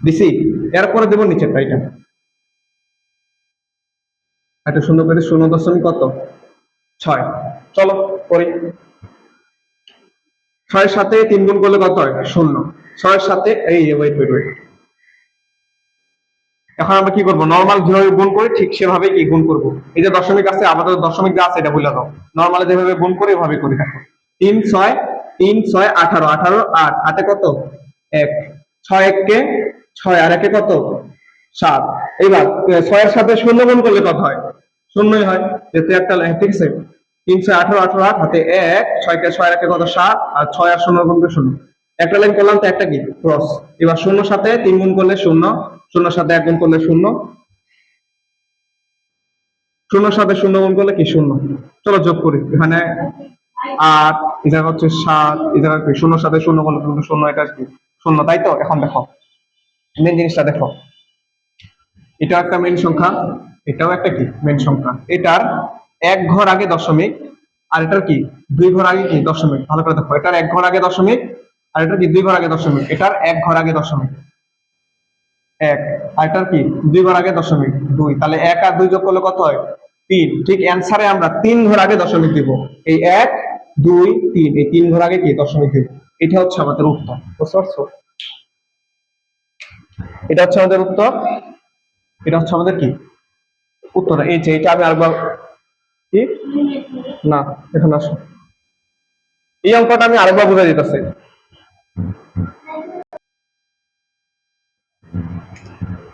দিছি, এরপরে দেবো নিচেরটা, এটা একটা শূন্য করে 0.6 কত 6। চলো করি। 6-এর সাথে 3 গুণ করলে কত হয় 0, 6-এর সাথে এই ওয়েট ওয়েট ওয়েট, এখন আমরা কি করবো, নর্মাল যেভাবে গুণ করি ঠিক সেভাবে কি গুণ করব। এই যে দশমিক আছে আমাদের দশমিক যা আছে এটা বলে দাও, নর্মালি যেভাবে গুণ করি ওইভাবে করি। দেখো 3 6 3 6 18 18 8 8-এ কত 1, 6 1-কে 6 আর 1-এ কত 7। এবার 6-এর সাথে 0 গুণ করলে কত হয়, শূন্যই হয়, যেহেতু একটা লাইন, ঠিক আছে। 3 6 18 18 8 হাতে 1, 6-কে 6 আর 1-এ কত 7, আর 6 আর 0 গুণ করে 0, একটা লাইন করলাম তো একটা কি ক্রস। এবার 0-র সাথে 3 গুণ করলে 0, 0-র সাথে 1 গুণ করলে 0, 0-র সাথে 0 গুণ করলে কি 0। চলো যোগ করি, এখানে 8, এই জায়গা হচ্ছে 7, এই জায়গা কি 0-র সাথে 0 করলে কিন্তু 0, এটা কি 0, তাই তো। এখন দেখো মেন জিনিসটা দেখো, এটা একটা মেন সংখ্যা এটাও একটা কি মেন সংখ্যা, এটার এক ঘর আগে দশমিক আর এটার কি 2 ঘর আগে কি দশমিক। ভালো করে দেখো, এটার এক ঘর আগে দশমিক আর এটার কি 2 ঘর আগে দশমিক, এটার এক ঘর আগে দশমিক 1, আর এটার কি 2 ঘর আগে দশমিক 2, তাহলে 1 আর 2 যোগ করলে কত হয় 3। ঠিক অ্যান্সারে আমরা 3 ঘর আগে দশমিক দিব, এই 1 2 3 এই 3 ঘর আগে কি দশমিক দিব। এটা হচ্ছে আমাদের উত্তর। বুঝতে পারছো? এটা হচ্ছে আমাদের উত্তর, এটা হচ্ছে আমাদের কি উত্তর। এই যে এটা আমি আরেকবার কি না, এখানে আসো, এই অঙ্কটা আমি আরেকবার বুঝাই দিতেছি।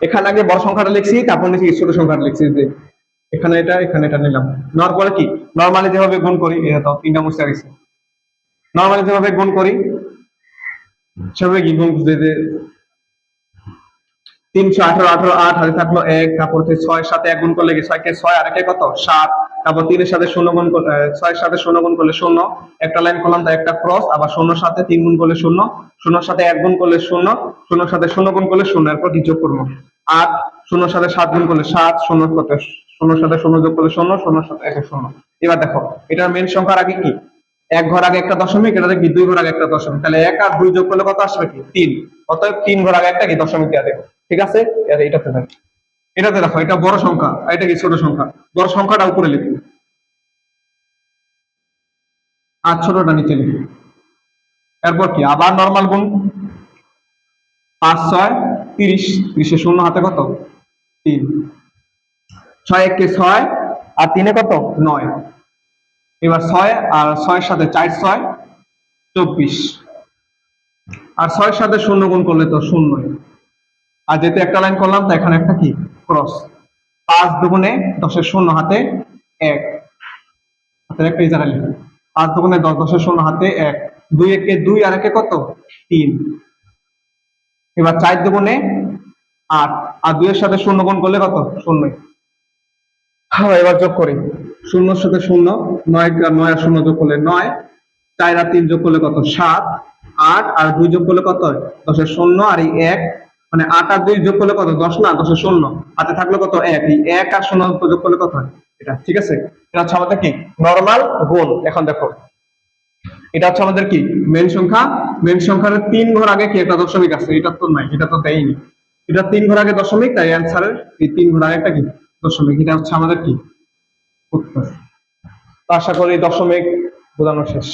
এখানে আগে বড় সংখ্যাটা লিখছি, তারপর নিচে ছোট সংখ্যাটা লিখছি, যে এখানে এটা নিলাম। নেওয়ার পরে কি নর্মালি যেভাবে গুণ করি, এটা তো 3টা মুছে গেছে, নর্মালি যেভাবে গুণ করি সেভাবে কি গুণ, যে 318 18 8 হাতে থাকলো 1, তারপর 6 সাথে 1 গুণ করলে কি 6 কে 6 আর 1 কত 7, তারপর 3 এর সাথে 0 গুণ 6 এর সাথে 0 গুণ করলে 0, একটা লাইন করলাম তাই একটা ক্রস, আবার 0 এর সাথে 3 গুণ করলে 0, 0 এর সাথে 1 গুণ করলে 0, 0 এর সাথে 0 গুণ করলে 0, এরপর কি যোগ করব 8, 0 এর সাথে 7 গুণ করলে 7, 0 এর সাথে 0 এর সাথে 0 যোগ করলে 0, 0 এর সাথে 1 0। এবার দেখো এটার মেন সংখ্যার আগে কি এক ঘর আগে একটা দশমিক, এটাতে কি দুই ঘর আগে একটা দশমিক, তাহলে 1 আর 2 যোগ করলে কত আসবে কি 3, অতএব 3 ঘর আগে একটা কি দশমিক দেওয়া দেবে। ঠিক আছে, এটাতে দেখো, এটাতে দেখো এটা বড় সংখ্যা আর এটা কি ছোট সংখ্যা, বড় সংখ্যাটা উপরে লিখি আর ছোটটা নিচে লিখি। এরপর কি আবার নরমাল গুণ, 5 6 30, 30 এ 0 হাতে কত 3, 6 1 কে 6 আর 3 এ কত 9, এবার 6 আর 6 এর সাথে 4 6 24, আর 6 এর সাথে 0 গুণ করলে তো 0, আর যেহেতু একটা লাইন করলাম তো এখানে একটা কি ক্রস, 5 দুগুণে 10 এর 0 হাতে 1, হাতে একটা এই জায়গায় লিখি 5 দুগুণে 10, 10 এর 0 হাতে 1, 2 1 2 আর 1 কত 3, এবার 4 দুগুণে 8 আর 2 এর সাথে 0 গুণ করলে কত 0। হ্যাঁ এবার যোগ করি, 0 এর সাথে 0, 9 আর 9 আর 0 যোগ করলে 9, 4 আর 3 যোগ করলে কত 7, 8 আর 2 যোগ করলে কত 10 এর 0 আর এই 1, মানে 8 আর 2 যোগ করলে কত 10 না, 10 এর 0 হাতে থাকলো কত 1, এই 1 আর 0 যোগ করলে কত হয় এটা। ঠিক আছে, এটা হচ্ছে আমাদের কি নরমাল গুণ। এখন দেখো এটা হচ্ছে আমাদের কি মেন সংখ্যা, মেন সংখ্যার 3 ঘর আগে কি একটা দশমিক আছে, এটা তো নাই, এটা তো দেয়নি, এটা 3 ঘর আগে দশমিক, তাই অ্যান্সারের এই 3 ঘর আগে একটা কি দশমিক, এটা হচ্ছে আমাদের কি উত্তর। তো আশা করি দশমিক বোঝানো শেষ।